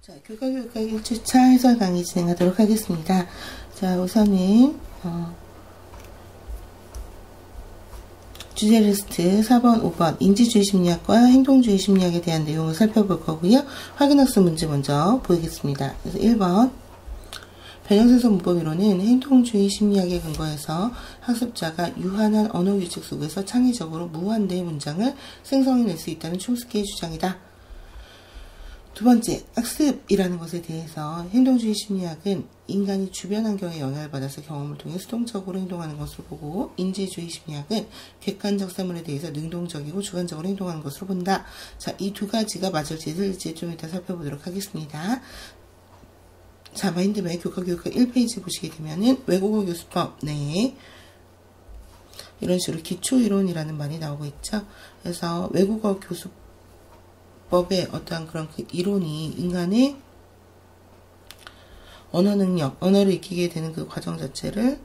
자, 교과교육과 1주차 해설 강의 진행하도록 하겠습니다. 자, 우선은 주제 리스트 4번, 5번 인지주의 심리학과 행동주의 심리학에 대한 내용을 살펴볼 거고요. 확인학습 문제 먼저 보이겠습니다. 그래서 1번 변형생성 문법 이론은 행동주의 심리학에 근거해서 학습자가 유한한 언어 규칙 속에서 창의적으로 무한대의 문장을 생성해낼 수 있다는 촘스키의 주장이다. 두 번째, 학습이라는 것에 대해서 행동주의 심리학은 인간이 주변 환경에 영향을 받아서 경험을 통해 수동적으로 행동하는 것으로 보고, 인지주의 심리학은 객관적 사물에 대해서 능동적이고 주관적으로 행동하는 것으로 본다. 자, 이 두 가지가 맞을지 틀릴지 좀 이따 살펴보도록 하겠습니다. 자, 마인드맵 교과교육과 1페이지 보시게 되면은 외국어 교수법 내에 이런 식으로 기초이론이라는 말이 나오고 있죠. 그래서 외국어 교수법의 어떠한 그런 그 이론이 인간의 언어 능력, 언어를 익히게 되는 그 과정 자체를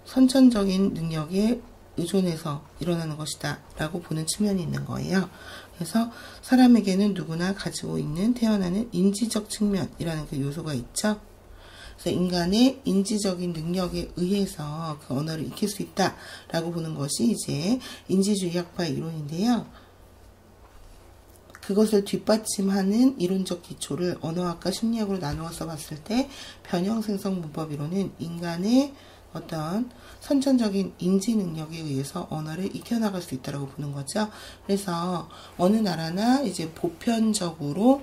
선천적인 능력에 의존해서 일어나는 것이다 라고 보는 측면이 있는 거예요. 그래서 사람에게는 누구나 가지고 있는 태어나는 인지적 측면이라는 그 요소가 있죠. 그래서 인간의 인지적인 능력에 의해서 그 언어를 익힐 수 있다 라고 보는 것이 이제 인지주의 학파의 이론인데요. 그것을 뒷받침하는 이론적 기초를 언어학과 심리학으로 나누어서 봤을 때 변형생성 문법 이론은 인간의 어떤 선천적인 인지 능력에 의해서 언어를 익혀나갈 수 있다고 보는 거죠. 그래서 어느 나라나 이제 보편적으로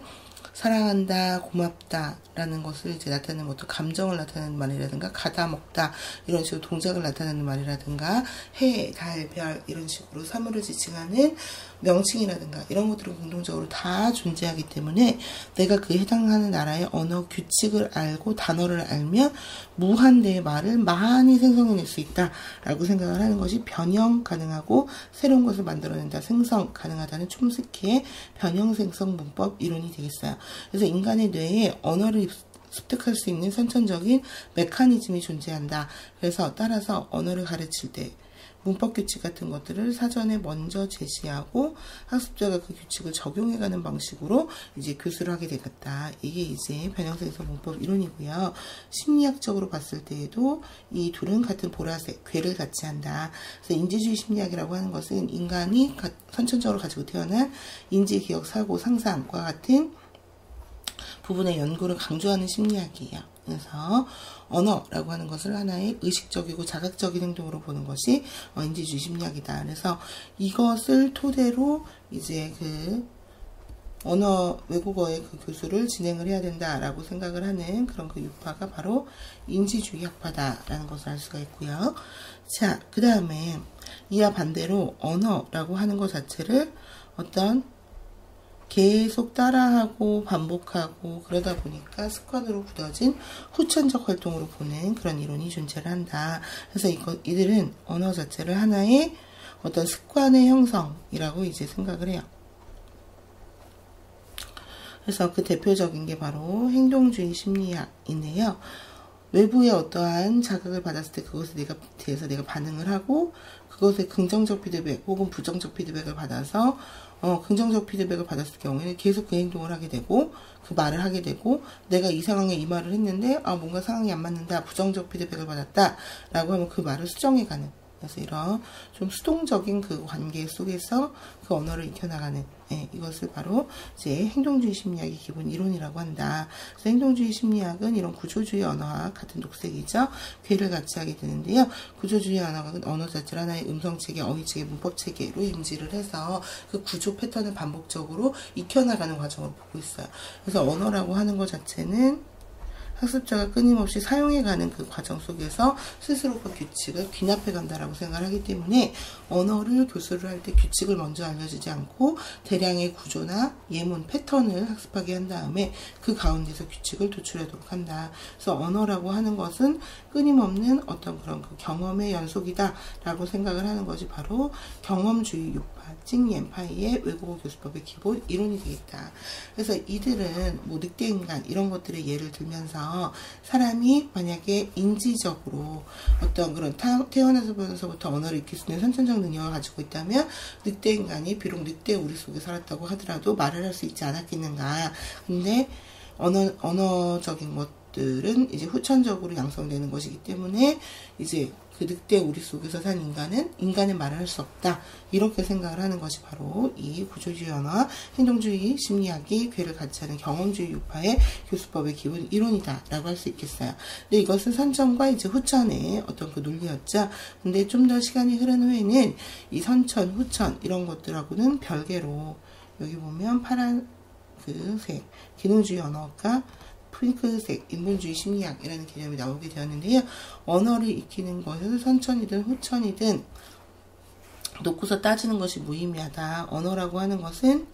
사랑한다, 고맙다 라는 것을 이제 나타내는 어떤 감정을 나타내는 말이라든가 가다, 먹다 이런 식으로 동작을 나타내는 말이라든가 해, 달, 별 이런 식으로 사물을 지칭하는 명칭이라든가 이런 것들은 공통적으로 다 존재하기 때문에 내가 그 해당하는 나라의 언어 규칙을 알고 단어를 알면 무한대의 말을 많이 생성해낼 수 있다 라고 생각을 하는 것이 변형 가능하고 새로운 것을 만들어낸다, 생성 가능하다는 촘스키의 변형생성 문법 이론이 되겠어요. 그래서 인간의 뇌에 언어를 습득할 수 있는 선천적인 메커니즘이 존재한다. 그래서 따라서 언어를 가르칠 때 문법 규칙 같은 것들을 사전에 먼저 제시하고 학습자가 그 규칙을 적용해가는 방식으로 이제 교수를 하게 되겠다. 이게 이제 변형생성 문법 이론이고요. 심리학적으로 봤을 때에도 이 둘은 같은 보라색, 괴를 같이 한다. 그래서 인지주의 심리학이라고 하는 것은 인간이 선천적으로 가지고 태어난 인지, 기억, 사고, 상상과 같은 부분의 연구를 강조하는 심리학이에요. 그래서 언어라고 하는 것을 하나의 의식적이고 자각적인 행동으로 보는 것이 인지주의 심리학이다. 그래서 이것을 토대로 이제 그 언어 외국어의 그 교수를 진행을 해야 된다라고 생각을 하는 그런 그 유파가 바로 인지주의 학파다라는 것을 알 수가 있고요. 자, 그 다음에 이와 반대로 언어라고 하는 것 자체를 어떤 계속 따라하고 반복하고 그러다 보니까 습관으로 굳어진 후천적 활동으로 보는 그런 이론이 존재를 한다. 그래서 이들은 언어 자체를 하나의 어떤 습관의 형성이라고 이제 생각을 해요. 그래서 그 대표적인 게 바로 행동주의 심리학인데요. 외부의 어떠한 자극을 받았을 때 그것에 대해서 내가 반응을 하고 그것에 긍정적 피드백 혹은 부정적 피드백을 받아서 긍정적 피드백을 받았을 경우에는 계속 그 행동을 하게 되고 그 말을 하게 되고 내가 이 상황에 이 말을 했는데 뭔가 상황이 안 맞는다, 부정적 피드백을 받았다 라고 하면 그 말을 수정해가는, 그래서 이런 좀 수동적인 그 관계 속에서 그 언어를 익혀나가는 이것을 바로 이제 행동주의 심리학의 기본 이론이라고 한다. 그래서 행동주의 심리학은 이런 구조주의 언어학 같은 독색이죠. 괴를 같이 하게 되는데요. 구조주의 언어학은 언어 자체를 하나의 음성체계, 어휘체계, 문법체계로 인지를 해서 그 구조 패턴을 반복적으로 익혀나가는 과정을 보고 있어요. 그래서 언어라고 하는 것 자체는 학습자가 끊임없이 사용해가는 그 과정 속에서 스스로 그 규칙을 귀납해 간다라고 생각을 하기 때문에 언어를 교수를 할 때 규칙을 먼저 알려주지 않고 대량의 구조나 예문, 패턴을 학습하게 한 다음에 그 가운데서 규칙을 도출하도록 한다. 그래서 언어라고 하는 것은 끊임없는 어떤 그런 그 경험의 연속이다 라고 생각을 하는 것이 바로 경험주의 유파, 찡옌파이의 외국어 교수법의 기본 이론이 되겠다. 그래서 이들은 뭐 늑대인간 이런 것들의 예를 들면서 사람이 만약에 인지적으로 어떤 그런 태어나서부터 언어를 익힐 수 있는 선천적 능력을 가지고 있다면 늑대인간이 비록 늑대 우리 속에 살았다고 하더라도 말을 할 수 있지 않았겠는가. 근데 언어적인 것들은 이제 후천적으로 양성되는 것이기 때문에 이제 그 늑대 우리 속에서 산 인간은 인간의 말을 할 수 없다. 이렇게 생각을 하는 것이 바로 이 구조주의 언어와 행동주의 심리학이 괴를 같이 하는 경험주의 유파의 교수법의 기본 이론이다라고 할 수 있겠어요. 근데 이것은 선천과 이제 후천의 어떤 그 논리였죠. 근데 좀 더 시간이 흐른 후에는 이 선천, 후천 이런 것들하고는 별개로 여기 보면 파란 그 색, 기능주의 언어가 핑크색, 인본주의 심리학이라는 개념이 나오게 되었는데요. 언어를 익히는 것은 선천이든 후천이든 놓고서 따지는 것이 무의미하다. 언어라고 하는 것은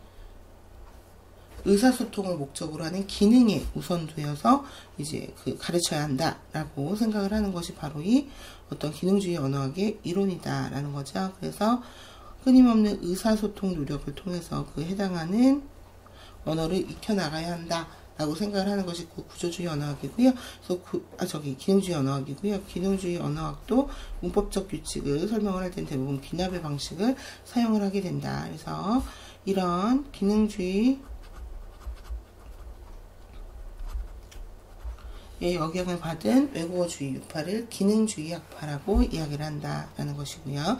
의사소통을 목적으로 하는 기능에 우선되어서 이제 그 가르쳐야 한다라고 생각을 하는 것이 바로 이 어떤 기능주의 언어학의 이론이다라는 거죠. 그래서 끊임없는 의사소통 노력을 통해서 그 해당하는 언어를 익혀나가야 한다라고 생각을 하는 것이 구조주의 언어학이고요. 그래서 기능주의 언어학이고요. 기능주의 언어학도 문법적 규칙을 설명을 할 때는 대부분 귀납의 방식을 사용을 하게 된다. 그래서 이런 기능주의 영향을 받은 외국어주의 유파를 기능주의 학파라고 이야기를 한다라는 것이고요.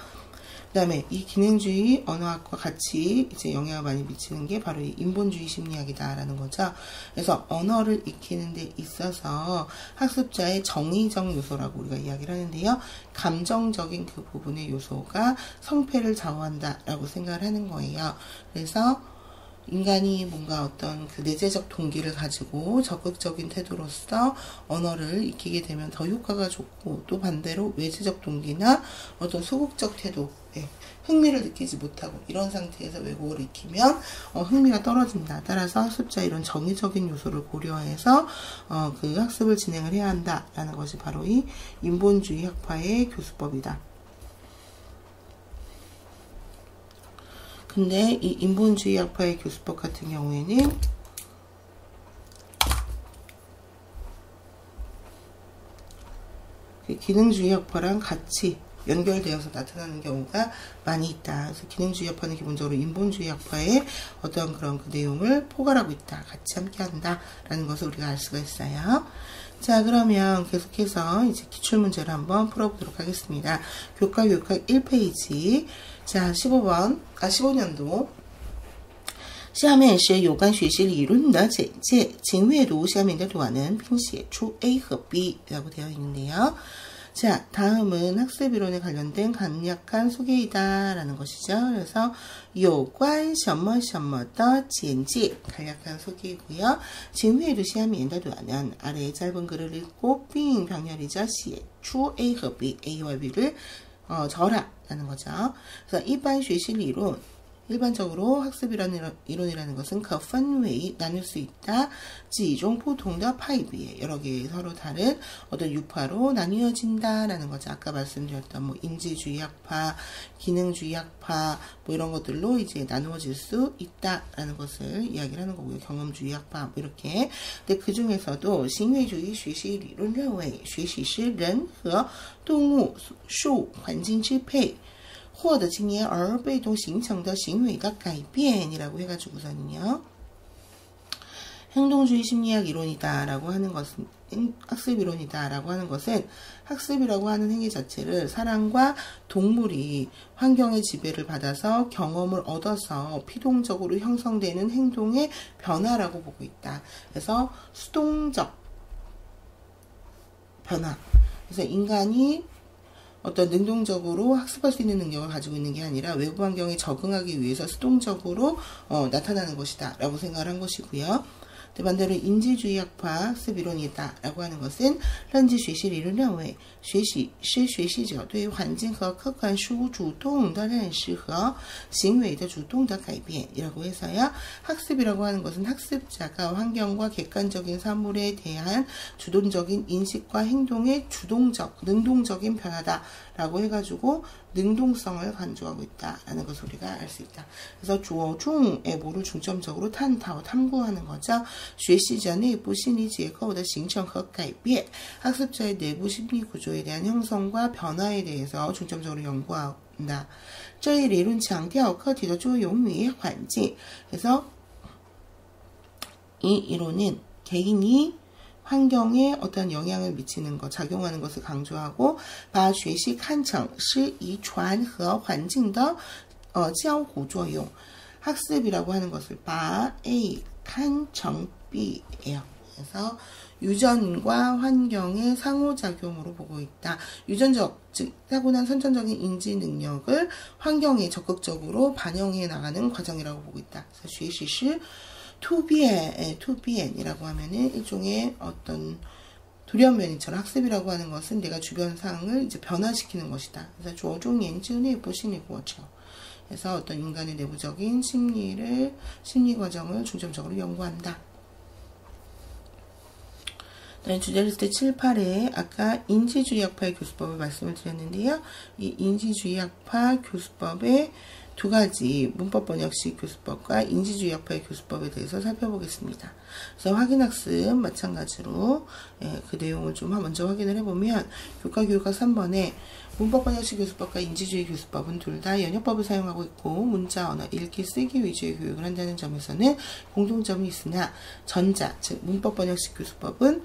그 다음에 이 기능주의 언어학과 같이 이제 영향을 많이 미치는 게 바로 이 인본주의 심리학이다라는 거죠. 그래서 언어를 익히는 데 있어서 학습자의 정의적 요소라고 우리가 이야기를 하는데요. 감정적인 그 부분의 요소가 성패를 좌우한다라고 생각을 하는 거예요. 그래서 인간이 뭔가 어떤 그 내재적 동기를 가지고 적극적인 태도로서 언어를 익히게 되면 더 효과가 좋고, 또 반대로 외재적 동기나 어떤 소극적 태도, 흥미를 느끼지 못하고 이런 상태에서 외국어를 익히면 흥미가 떨어진다. 따라서 학습자 이런 정의적인 요소를 고려해서 그 학습을 진행을 해야 한다라는 것이 바로 이 인본주의 학파의 교수법이다. 근데 이 인본주의 학파의 교수법 같은 경우에는 기능주의 학파랑 같이 연결되어서 나타나는 경우가 많이 있다. 그래서 기능주의 학파는 기본적으로 인본주의 학파의 어떤 그런 그 내용을 포괄하고 있다. 같이 함께 한다라는 것을 우리가 알 수가 있어요. 자, 그러면 계속해서 이제 기출문제를 한번 풀어보도록 하겠습니다. 교과 1페이지. 자, 15년도 下面是有关学习理论的简介，请阅读下面的短文并写出 A 和 B라고 되어 있는데요. 자, 다음은 학습이론에 관련된 간략한 소개이다 라는 것이죠. 그래서 有关什么什么的简介 간략한 소개이고요. 请阅读下面的短文 아래의 짧은 글을 읽고并병렬이죠. 写出 A 和 B, A와 B를 적어라 라는 거죠. 그래서 一般学习理论 일반적으로 학습이론이라는 것은 可分为 나눌 수 있다. 几种不同的派别 여러 개의 서로 다른 어떤 유파로 나뉘어진다라는 거죠. 아까 말씀드렸던 뭐 인지주의 학파, 기능주의 학파 뭐 이런 것들로 이제 나누어질 수 있다라는 것을 이야기를 하는 거고요. 경험주의 학파 뭐 이렇게. 근데 그 중에서도行为主义学习理论认为学习是人和动物树环境支配获得经验而被动形成的行为的改变이라고 해가지고서는요. 행동주의 심리학 이론이다라고 하는 것은 학습이론이다라고 하는 것은 학습이라고 하는 행위 자체를 사람과 동물이 환경의 지배를 받아서 경험을 얻어서 피동적으로 형성되는 행동의 변화라고 보고 있다. 그래서 수동적 변화. 그래서 인간이 어떤 능동적으로 학습할 수 있는 능력을 가지고 있는 게 아니라 외부 환경에 적응하기 위해서 수동적으로 나타나는 것이다 라고 생각을 한 것이고요. 반대로 인지주의 학파 학습이론이다 라고 하는 것은 认知学习理论认为学习是学习者对环境和客观事物主动的认识和行为的主动的改变이라고 해서요. 학습이라고 하는 것은 학습자가 환경과 객관적인 사물에 대한 주동적인 인식과 행동의 능동적인 변화다 라고 해가지고 능동성을 강조하고 있다라는 것을 우리가 알 수 있다. 그래서 주어중의 뭐를 중점적으로 탐구하는 거죠. 学习者内部心理结构的形成和改变 학습자의 내부 심리 구조에 대한 형성과 변화에 대해서 중점적으로 연구한다. 这一理论强调课题的作用于环境 그래서 이 이론은 개인이 환경에 어떤 영향을 미치는 것, 작용하는 것을 강조하고 把学习看成是遗传和环境的交互作用. 학습이라고 하는 것을 把 A 看成 B예요. 그래서 유전과 환경의 상호작용으로 보고 있다. 유전적, 즉 타고난 선천적인 인지 능력을 환경에 적극적으로 반영해 나가는 과정이라고 보고 있다. 그래서 学习是 투비엔이라고 하면은 일종의 어떤 돌연변이처럼 학습이라고 하는 것은 내가 주변 상황을 이제 변화시키는 것이다. 그래서 着重研究内部心理过程. 그래서 어떤 인간의 내부적인 심리 과정을 중점적으로 연구한다. 주제 리스트 7, 8에 아까 인지주의학파의 교수법을 말씀을 드렸는데요. 이 인지주의학파 교수법의 두 가지 문법 번역식 교수법과 인지주의학파의 교수법에 대해서 살펴보겠습니다. 그래서 확인학습 마찬가지로 그 내용을 좀 먼저 확인을 해보면 교과교육학 3번에 문법 번역식 교수법과 인지주의 교수법은 둘 다 연역법을 사용하고 있고 문자, 언어, 읽기, 쓰기 위주의 교육을 한다는 점에서는 공통점이 있으나 전자, 즉 문법 번역식 교수법은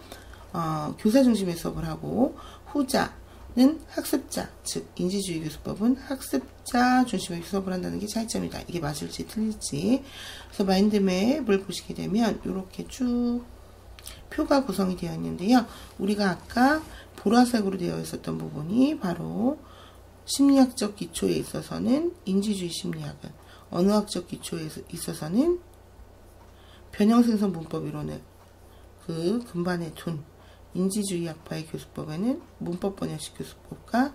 교사 중심의 수업을 하고 후자는 학습자, 즉 인지주의 교수법은 학습자 중심의 수업을 한다는 게 차이점이다. 이게 맞을지 틀릴지. 그래서 마인드맵을 보시게 되면 이렇게 쭉 표가 구성이 되어 있는데요. 우리가 아까 보라색으로 되어 있었던 부분이 바로 심리학적 기초에 있어서는 인지주의 심리학은, 언어학적 기초에 있어서는 변형생성 문법 이론을 그 근반에 둔 인지주의 학파의 교수법에는 문법 번역식 교수법과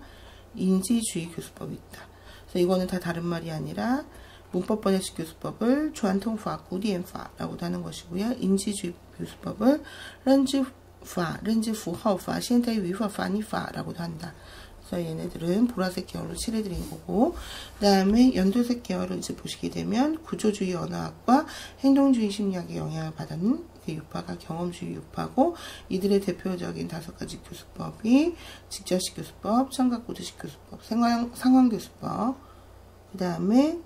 인지주의 교수법이 있다. 그래서 이거는 다 다른 말이 아니라 문법 번역식 교수법을 주안통파, 구디엔파라고도 하는 것이고요. 인지주의 교수법을 렌즈파, 렌즈푸하오파, 현대위파, 파니파라고도 한다. 그래서 얘네들은 보라색 계열로 칠해드린 거고, 그 다음에 연두색 계열을 이제 보시게 되면 구조주의 언어학과 행동주의 심리학의 영향을 받은 그 유파가 경험주의 유파고, 이들의 대표적인 5가지 교수법이 직접식 교수법, 청각구조식 교수법, 상황 교수법, 그 다음에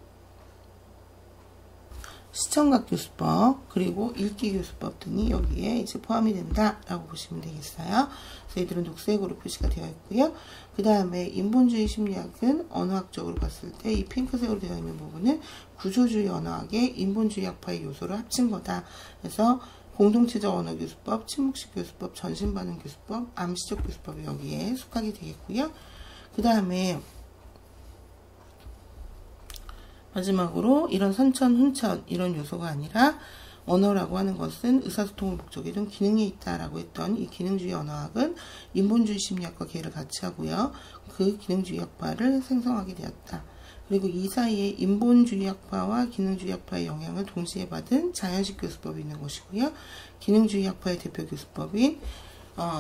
시청각 교수법, 그리고 읽기 교수법 등이 여기에 이제 포함이 된다라고 보시면 되겠어요. 그래서 이들은 녹색으로 표시가 되어 있고요. 그 다음에 인본주의 심리학은 언어학적으로 봤을 때 이 핑크색으로 되어 있는 부분은 구조주의 언어학의 인본주의 학파의 요소를 합친 거다. 그래서 공동체적 언어 교수법, 침묵식 교수법, 전신반응 교수법, 암시적 교수법이 여기에 속하게 되겠고요. 그 다음에 마지막으로 이런 선천, 훈천 이런 요소가 아니라 언어라고 하는 것은 의사소통을 목적에 둔 기능에 있다라고 했던 이 기능주의 언어학은 인본주의 심리학과 계를 같이 하고요. 그 기능주의 학파를 생성하게 되었다. 그리고 이 사이에 인본주의 학파와 기능주의 학파의 영향을 동시에 받은 자연식 교수법이 있는 것이고요. 기능주의 학파의 대표 교수법인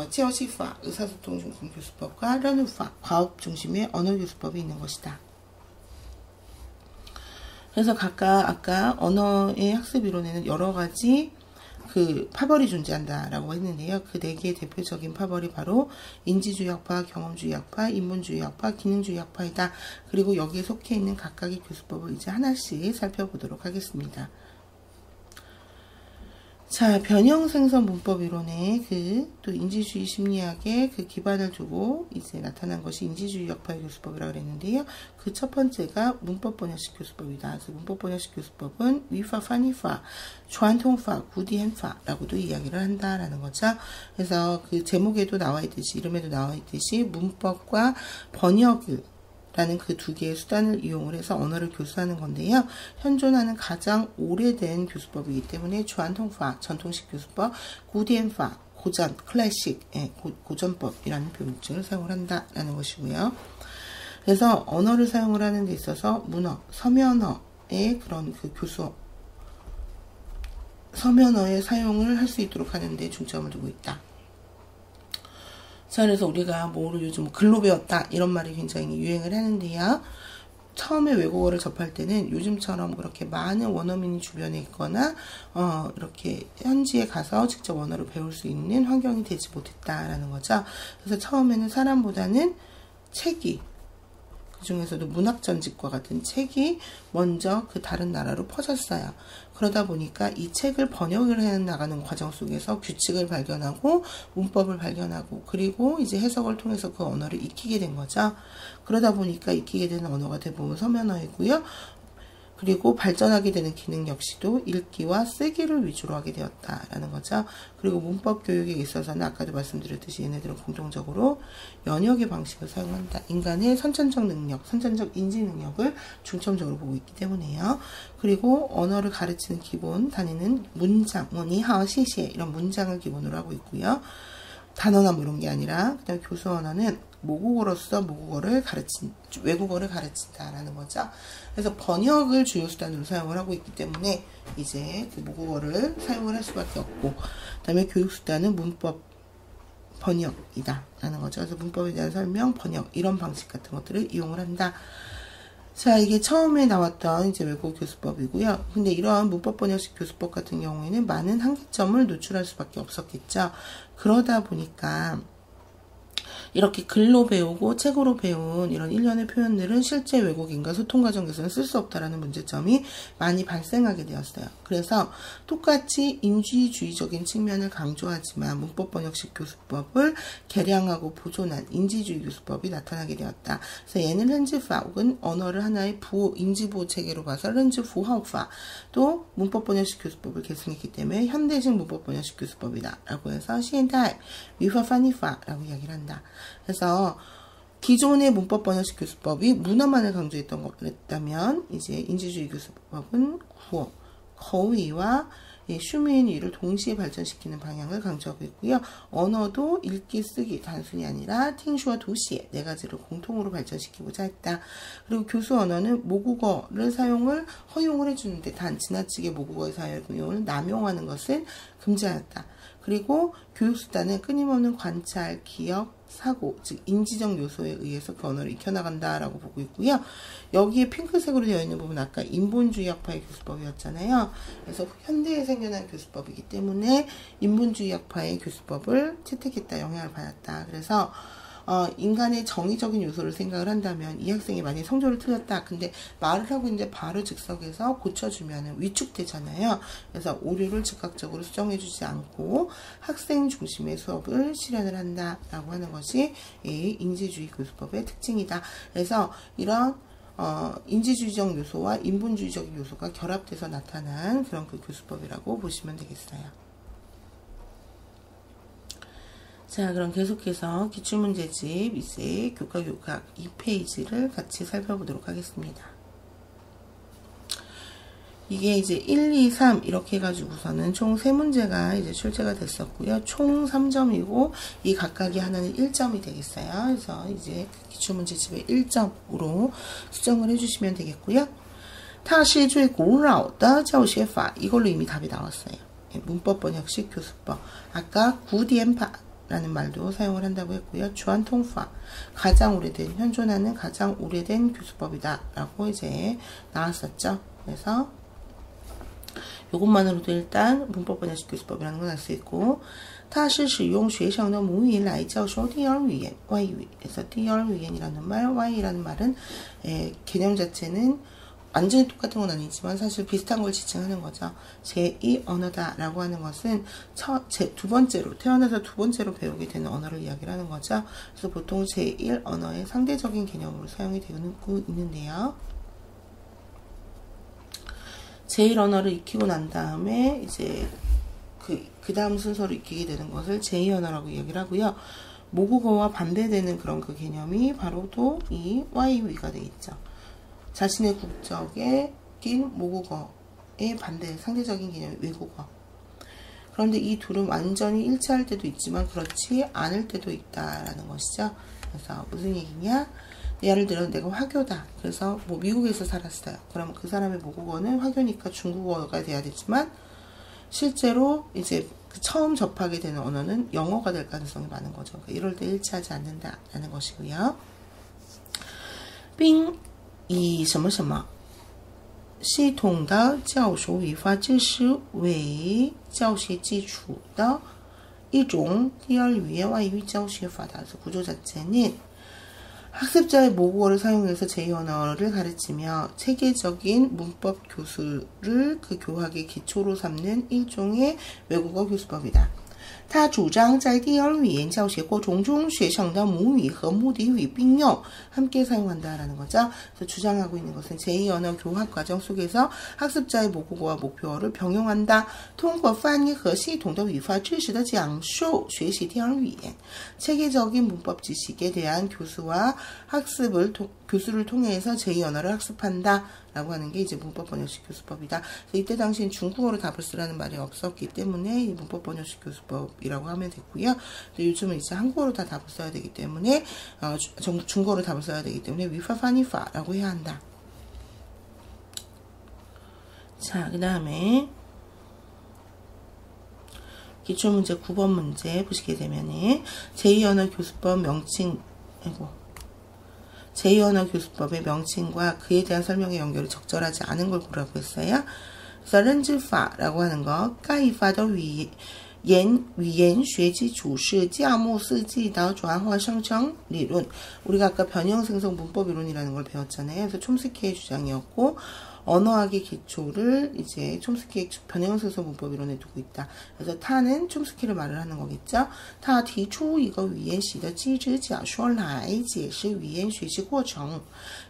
지어시파, 의사소통 중심 교수법과 런우파, 과업 중심의 언어 교수법이 있는 것이다. 그래서 각각 아까 언어의 학습 이론에는 여러 가지 그 파벌이 존재한다라고 했는데요. 그 4개의 대표적인 파벌이 바로 인지주의 학파, 경험주의 학파, 인본주의 학파, 기능주의 학파이다. 그리고 여기에 속해 있는 각각의 교수법을 이제 하나씩 살펴보도록 하겠습니다. 자, 변형생성 문법 이론의 또 인지주의 심리학의 그 기반을 두고 이제 나타난 것이 인지주의 학파의 교수법이라고 그랬는데요. 그 첫 번째가 문법 번역식 교수법이다. 그래서 문법 번역식 교수법은 위파, 파니파, 주안통파, 구디엔파라고도 이야기를 한다라는 거죠. 그래서 그 제목에도 나와 있듯이, 이름에도 나와 있듯이 문법과 번역을 라는 그 2개의 수단을 이용을 해서 언어를 교수하는 건데요. 현존하는 가장 오래된 교수법이기 때문에 주안통파, 전통식 교수법, 구디엔파, 고전, 클래식, 고전법이라는 표명칭을 사용을 한다라는 것이고요. 그래서 언어를 사용을 하는 데 있어서 문어, 서면어의 그런 그 서면어의 사용을 할 수 있도록 하는 데 중점을 두고 있다. 자, 그래서 우리가 요즘 글로 배웠다 이런 말이 굉장히 유행을 하는데요. 처음에 외국어를 접할 때는 요즘처럼 그렇게 많은 원어민이 주변에 있거나 이렇게 현지에 가서 직접 언어를 배울 수 있는 환경이 되지 못했다라는 거죠. 그래서 처음에는 사람보다는 책이 그 중에서도 문학전집과 같은 책이 먼저 그 다른 나라로 퍼졌어요. 그러다 보니까 이 책을 번역을 해 나가는 과정 속에서 규칙을 발견하고 문법을 발견하고 그리고 이제 해석을 통해서 그 언어를 익히게 된 거죠. 그러다 보니까 익히게 되는 언어가 대부분 서면어이고요. 그리고 발전하게 되는 기능 역시도 읽기와 쓰기를 위주로 하게 되었다라는 거죠. 그리고 문법 교육에 있어서는 아까도 말씀드렸듯이 얘네들은 공통적으로 연역의 방식을 사용한다. 인간의 선천적 능력, 선천적 인지 능력을 중점적으로 보고 있기 때문에요. 그리고 언어를 가르치는 기본 단위는 문장, 니하오, 시시에 이런 문장을 기본으로 하고 있고요. 단어나 뭐 이런 게 아니라 그다음 교수 언어는 모국어로서 외국어를 가르친다라는 거죠. 그래서 번역을 주요 수단으로 사용을 하고 있기 때문에 이제 그 모국어를 사용을 할 수밖에 없고, 그다음에 교육 수단은 문법 번역이다라는 거죠. 그래서 문법에 대한 설명, 번역 이런 방식 같은 것들을 이용을 한다. 자, 이게 처음에 나왔던 이제 외국어 교수법이고요. 근데 이러한 문법 번역식 교수법 같은 경우에는 많은 한계점을 노출할 수밖에 없었겠죠. 그러다 보니까 이렇게 글로 배우고 책으로 배운 이런 일련의 표현들은 실제 외국인과 소통 과정에서는 쓸 수 없다라는 문제점이 많이 발생하게 되었어요. 그래서 똑같이 인지주의적인 측면을 강조하지만 문법 번역식 교수법을 개량하고 보존한 인지주의 교수법이 나타나게 되었다. 그래서 얘는 렌즈파 혹은 언어를 하나의 인지보호 체계로 봐서 렌즈푸하우파 또 문법 번역식 교수법을 계승했기 때문에 현대식 문법 번역식 교수법이다 라고 해서 시엔타이 위파파니파라고 이야기를 한다. 그래서 기존의 문법 번역식 교수법이 문어만을 강조했던 거였다면 이제 인지주의 교수법은 구어, 거의와 슈민위를 동시에 발전시키는 방향을 강조하고 있고요. 언어도 읽기, 쓰기 단순히 아니라 팅슈와 도시에 네 가지를 공통으로 발전시키고자 했다. 그리고 교수 언어는 모국어를 사용을 허용을 해주는데 단 지나치게 모국어의 사용을 남용하는 것은 금지하였다. 그리고 교육수단은 끊임없는 관찰, 기억, 사고, 즉 인지적 요소에 의해서 그 언어를 익혀나간다라고 보고 있고요. 여기에 핑크색으로 되어 있는 부분 아까 인본주의학파의 교수법이었잖아요. 그래서 현대에 생겨난 교수법이기 때문에 인본주의학파의 교수법을 채택했다, 영향을 받았다. 그래서 인간의 정의적인 요소를 생각을 한다면 이 학생이 만약에 성적을 틀렸다. 근데 말을 하고 있는데 바로 즉석에서 고쳐주면 위축되잖아요. 그래서 오류를 즉각적으로 수정해주지 않고 학생 중심의 수업을 실현을 한다라고 하는 것이 이 인지주의 교수법의 특징이다. 그래서 이런 인지주의적 요소와 인본주의적 요소가 결합돼서 나타난 그런 그 교수법이라고 보시면 되겠어요. 자, 그럼 계속해서 기출문제집 이제 교과교각 2페이지를 같이 살펴보도록 하겠습니다. 이게 이제 1, 2, 3 이렇게 해가지고서는 총 3문제가 이제 출제가 됐었고요. 총 3점이고 이 각각이 하나는 1점이 되겠어요. 그래서 이제 기출문제집의 1점으로 수정을 해주시면 되겠고요. 它是最古老的教学法 이걸로 이미 답이 나왔어요. 문법 번역식 교수법. 아까 구디엔파 라는 말도 사용을 한다고 했고요. 주안통파 가장 오래된 현존하는 가장 오래된 교수법이다 라고 이제 나왔었죠. 그래서 이것만으로도 일단 문법 번역식 교수법이라는 건 알 수 있고 它是使用学生的母语来教授第二语言外语 그래서 第二语言이라는 말, Y이라는 말은 개념 자체는 완전히 똑같은 건 아니지만 사실 비슷한 걸 지칭하는 거죠. 제2 언어다라고 하는 것은 두 번째로 태어나서 두 번째로 배우게 되는 언어를 이야기를 하는 거죠. 그래서 보통 제1 언어의 상대적인 개념으로 사용이 되고 있는데요. 제1 언어를 익히고 난 다음에 이제 그 다음 순서로 익히게 되는 것을 제2 언어라고 이야기를 하고요. 모국어와 반대되는 그런 그 개념이 바로 또 이 Y위가 되겠죠. 자신의 국적에 낀 모국어의 반대 상대적인 개념이 외국어. 그런데 이 둘은 완전히 일치할 때도 있지만 그렇지 않을 때도 있다라는 것이죠. 그래서 무슨 얘기냐? 예를 들어 내가 화교다. 그래서 뭐 미국에서 살았어요. 그러면 그 사람의 모국어는 화교니까 중국어가 돼야 되지만 실제로 이제 처음 접하게 되는 언어는 영어가 될 가능성이 많은 거죠. 그러니까 이럴 때 일치하지 않는다라는 것이고요. 并以什么什么系统的教授语法知识为教学基础的一种第二语言外语教学法的구조 자체는 학습자의 모국어를 사용해서 제2언어를 가르치며 체계적인 문법 교수를 그 교학의 기초로 삼는 일종의 외국어 교수법이다. 他主张在第二语言教学过程中学生的母语和目的语并用 함께 사용한다라는 거죠. 그래서 주장하고 있는 것은 제2언어 교학 과정 속에서 학습자의 모국어와 목표어를 병용한다. 通过翻译和系统的语法知识的讲述学习第二语言 체계적인 문법 지식에 대한 교수와 교수를 통해서 제2언어를 학습한다. 라고 하는 게 이제 문법 번역식 교수법이다. 이때 당시엔 중국어로 답을 쓰라는 말이 없었기 때문에 이 문법 번역식 교수법이라고 하면 됐고요. 요즘은 이제 한국어로 다 답을 써야 되기 때문에 중국어로 답을 써야 되기 때문에 위파파니파라고 해야 한다. 자, 그 다음에 기출문제 9번 문제 보시게 되면은 제2언어 교수법 명칭 제2언어 교수법의 명칭과 그에 대한 설명의 연결이 적절하지 않은 걸 보라고 했어요. 그래서 렌즈파라고 하는 거, 该法的语言学基础是教目四季的转化生成理论. 우리가 아까 변형생성 문법 이론이라는 걸 배웠잖아요. 그래서 촘스키의 주장이었고 언어학의 기초를 이제 촘스키의 변형생성 문법 이론에 두고 있다. 그래서 타는 촘스키를 말을 하는 거겠죠. 他提出一个语言习的机制假说来解释语言学习过程.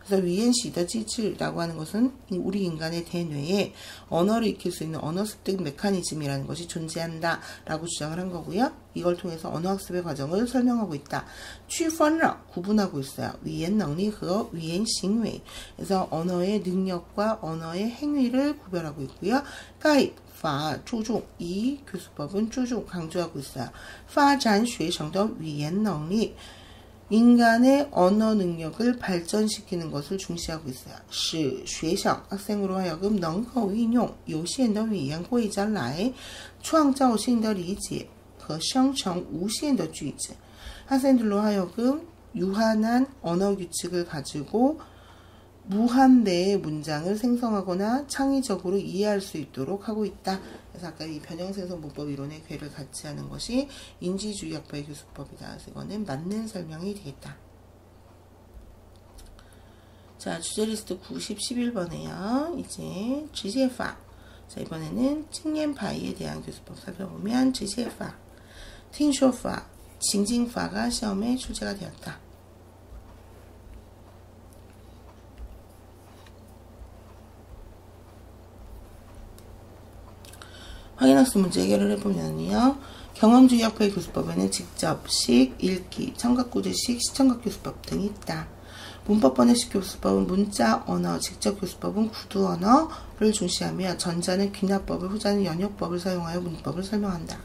그래서 语言习的机制라고 하는 것은 우리 인간의 대뇌에 언어를 익힐 수 있는 언어 습득 메커니즘이라는 것이 존재한다 라고 주장을 한 거고요. 이걸 통해서 언어학습의 과정을 설명하고 있다. 区分了 구분하고 있어요. 语言能力和语言行为. 그래서 언어의 능력과 언어의 행위를 구별하고 있고요. 该法注重 이 교수법은 注重 강조하고 있어요. 发展学生的语言能力 인간의 언어 능력을 발전시키는 것을 중시하고 있어요. 使学生 학생으로 하여금 能够运用有限的语言规则来创造性的理解和生成无限的句子. 학생들로 하여금 유한한 언어 규칙을 가지고 무한대의 문장을 생성하거나 창의적으로 이해할 수 있도록 하고 있다. 그래서 아까 이 변형생성 문법 이론의 궤를 같이 하는 것이 인지주의학파의 교수법이다. 그래서 이거는 맞는 설명이 되겠다. 자, 주제 리스트 90, 11번에요. 이제 지제파. 자, 이번에는 칭옌파이에 대한 교수법 살펴보면 지제파, 팅쇼파, 징징파가 시험에 출제가 되었다. 확인학습 문제 해결을 해보면요. 경험주의학파의 교수법에는 직접식, 읽기, 청각구제식, 시청각 교수법 등이 있다. 문법 번역식 교수법은 문자, 언어, 직접 교수법은 구두 언어를 중시하며 전자는 귀납법을, 후자는 연역법을 사용하여 문법을 설명한다.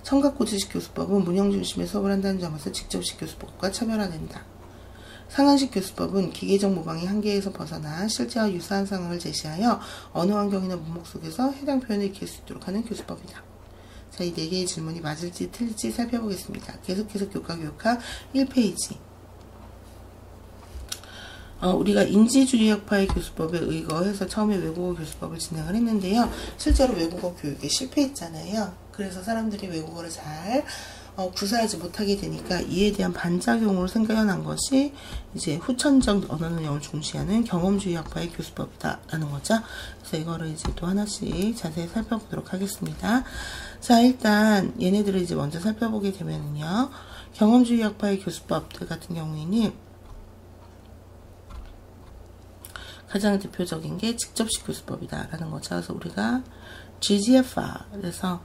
청각구제식 교수법은 문형 중심의 수업을 한다는 점에서 직접식 교수법과 차별화된다. 상한식 교수법은 기계적 모방의 한계에서 벗어나 실제와 유사한 상황을 제시하여 언어 환경이나 문목 속에서 해당 표현을 익힐 수 있도록 하는 교수법이다. 자, 이 4개의 질문이 맞을지 틀릴지 살펴보겠습니다. 계속해서 교과 1페이지. 우리가 인지주의학파의 교수법에 의거해서 처음에 외국어 교수법을 진행을 했는데요. 실제로 외국어 교육에 실패했잖아요. 그래서 사람들이 외국어를 잘 구사하지 못하게 되니까 이에 대한 반작용으로 생겨난 것이 이제 후천적 언어 능력을 중시하는 경험주의학파의 교수법이다라는 거죠. 그래서 이거를 이제 또 하나씩 자세히 살펴보도록 하겠습니다. 자, 일단 얘네들을 이제 먼저 살펴보게 되면요. 경험주의학파의 교수법들 같은 경우에는 가장 대표적인 게 직접식 교수법이다라는 거죠. 그래서 우리가 지지에파, 그래서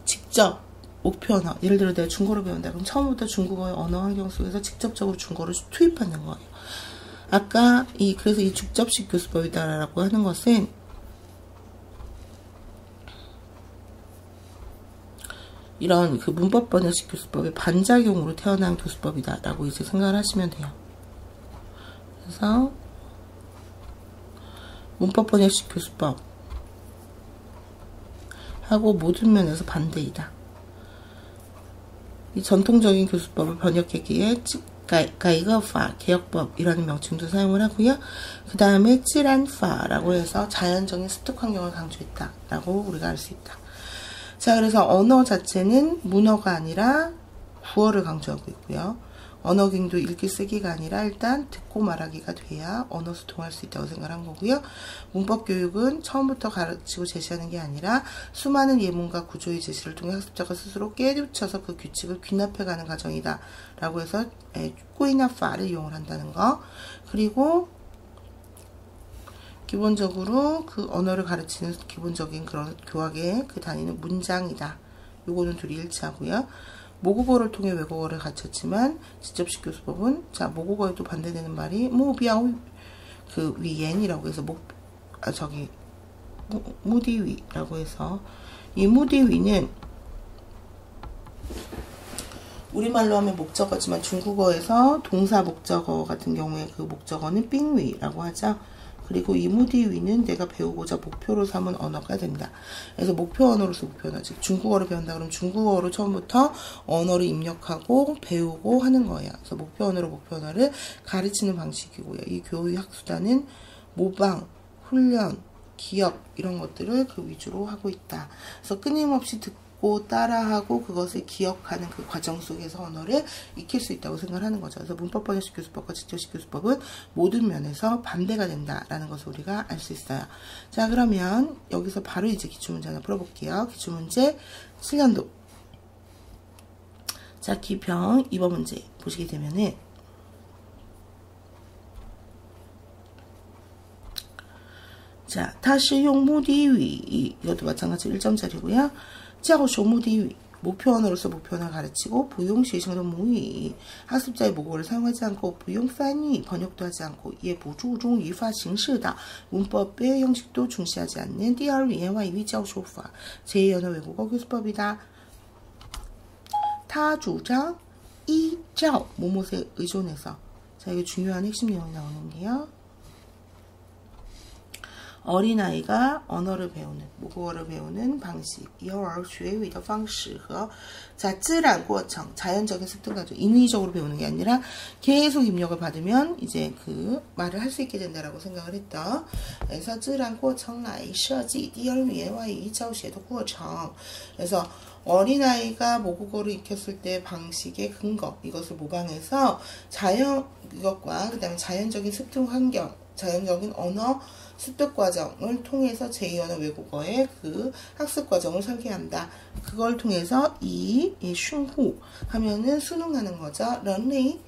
직접 목표 언어, 예를 들어 내가 중국어를 배운다. 그럼 처음부터 중국어의 언어 환경 속에서 직접적으로 중국어를 투입하는 거예요. 아까 그래서 이 직접식 교수법이다라고 하는 것은 이런 그 문법 번역식 교수법의 반작용으로 태어난 교수법이다라고 이제 생각을 하시면 돼요. 그래서 문법 번역식 교수법 하고 모든 면에서 반대이다. 이 전통적인 교수법을 번역하기에 가이거파, 개혁법이라는 명칭도 사용을 하고요. 그 다음에 찌란파라고 해서 자연적인 습득 환경을 강조했다라고 우리가 알 수 있다. 자, 그래서 언어 자체는 문어가 아니라 구어를 강조하고 있고요. 언어갱도 읽기 쓰기가 아니라 일단 듣고 말하기가 돼야 언어 소통할 수 있다고 생각한 거고요. 문법 교육은 처음부터 가르치고 제시하는 게 아니라 수많은 예문과 구조의 제시를 통해 학습자가 스스로 깨우쳐서 그 규칙을 귀납해가는 과정이다 라고 해서 꾸이나파를 이용을 한다는 거. 그리고 기본적으로 그 언어를 가르치는 기본적인 그런 교학의 그 단위는 문장이다. 요거는 둘이 일치하고요. 모국어를 통해 외국어를 가르쳤지만 직접식 교수법은 자 모국어에도 반대되는 말이 무비아오 그 위엔이라고 해서 무디위라고 해서 이 무디위는 우리말로 하면 목적어지만 중국어에서 동사 목적어 같은 경우에 그 목적어는 빙위라고 하죠. 그리고 이 무디위는 내가 배우고자 목표로 삼은 언어가 된다. 그래서 목표 언어로서 목표 언어, 즉 중국어를 배운다 그러면 중국어로 처음부터 언어를 입력하고 배우고 하는 거예요. 그래서 목표 언어로 목표 언어를 가르치는 방식이고요. 이 교육 학수단은 모방, 훈련, 기억 이런 것들을 그 위주로 하고 있다. 그래서 끊임없이 듣고 따라하고 그것을 기억하는 그 과정 속에서 언어를 익힐 수 있다고 생각하는 거죠. 그래서 문법 번역식 교수법과 직접식 교수법은 모든 면에서 반대가 된다라는 것을 우리가 알 수 있어요. 자, 그러면 여기서 바로 이제 기출문제 하나 풀어볼게요. 기출문제 7년도. 자, 기평 2번 문제 보시게 되면은 자, 它是用目的语 이것도 마찬가지로 1점짜리고요. 教授目的语 목표 언어로서 목표 언어를 가르치고 부용学生的母语 학습자의 모국어를 사용하지 않고 부용翻译 번역도 하지 않고 예不注重语法形式的 문법의 형식도 중시하지 않는 第二语言外语教授法 제2 언어 외국어 교수법이다. 他主张依照 뭐뭐에 의존해서 자 이거 중요한 핵심 내용이 나오는데요. 어린아이가 언어를 배우는, 모국어를 배우는 방식, 幼儿学语的方式和 자, 自然过程, 자연적인 습득 과정, 인위적으로 배우는 게 아니라 계속 입력을 받으면 이제 그 말을 할 수 있게 된다라고 생각을 했다. 그래서 自然过程来设计第二语言外语教学的过程. 그래서 어린아이가 모국어를 익혔을 때 방식의 근거, 이것을 모방해서 이것과 그 다음에 자연적인 습득 환경, 자연적인 언어 습득 과정을 통해서 제2언어 외국어의 그 학습 과정을 설계한다. 그걸 통해서 슌후 하면은 수능하는 거죠. 人类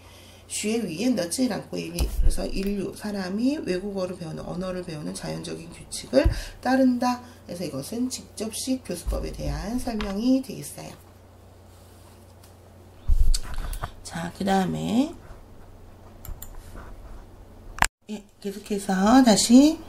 学语言的自然规律. 그래서 인류, 사람이 외국어를 배우는, 언어를 배우는 자연적인 규칙을 따른다. 그래서 이것은 직접식 교수법에 대한 설명이 되겠어요. 자, 그 다음에 계속해서 다시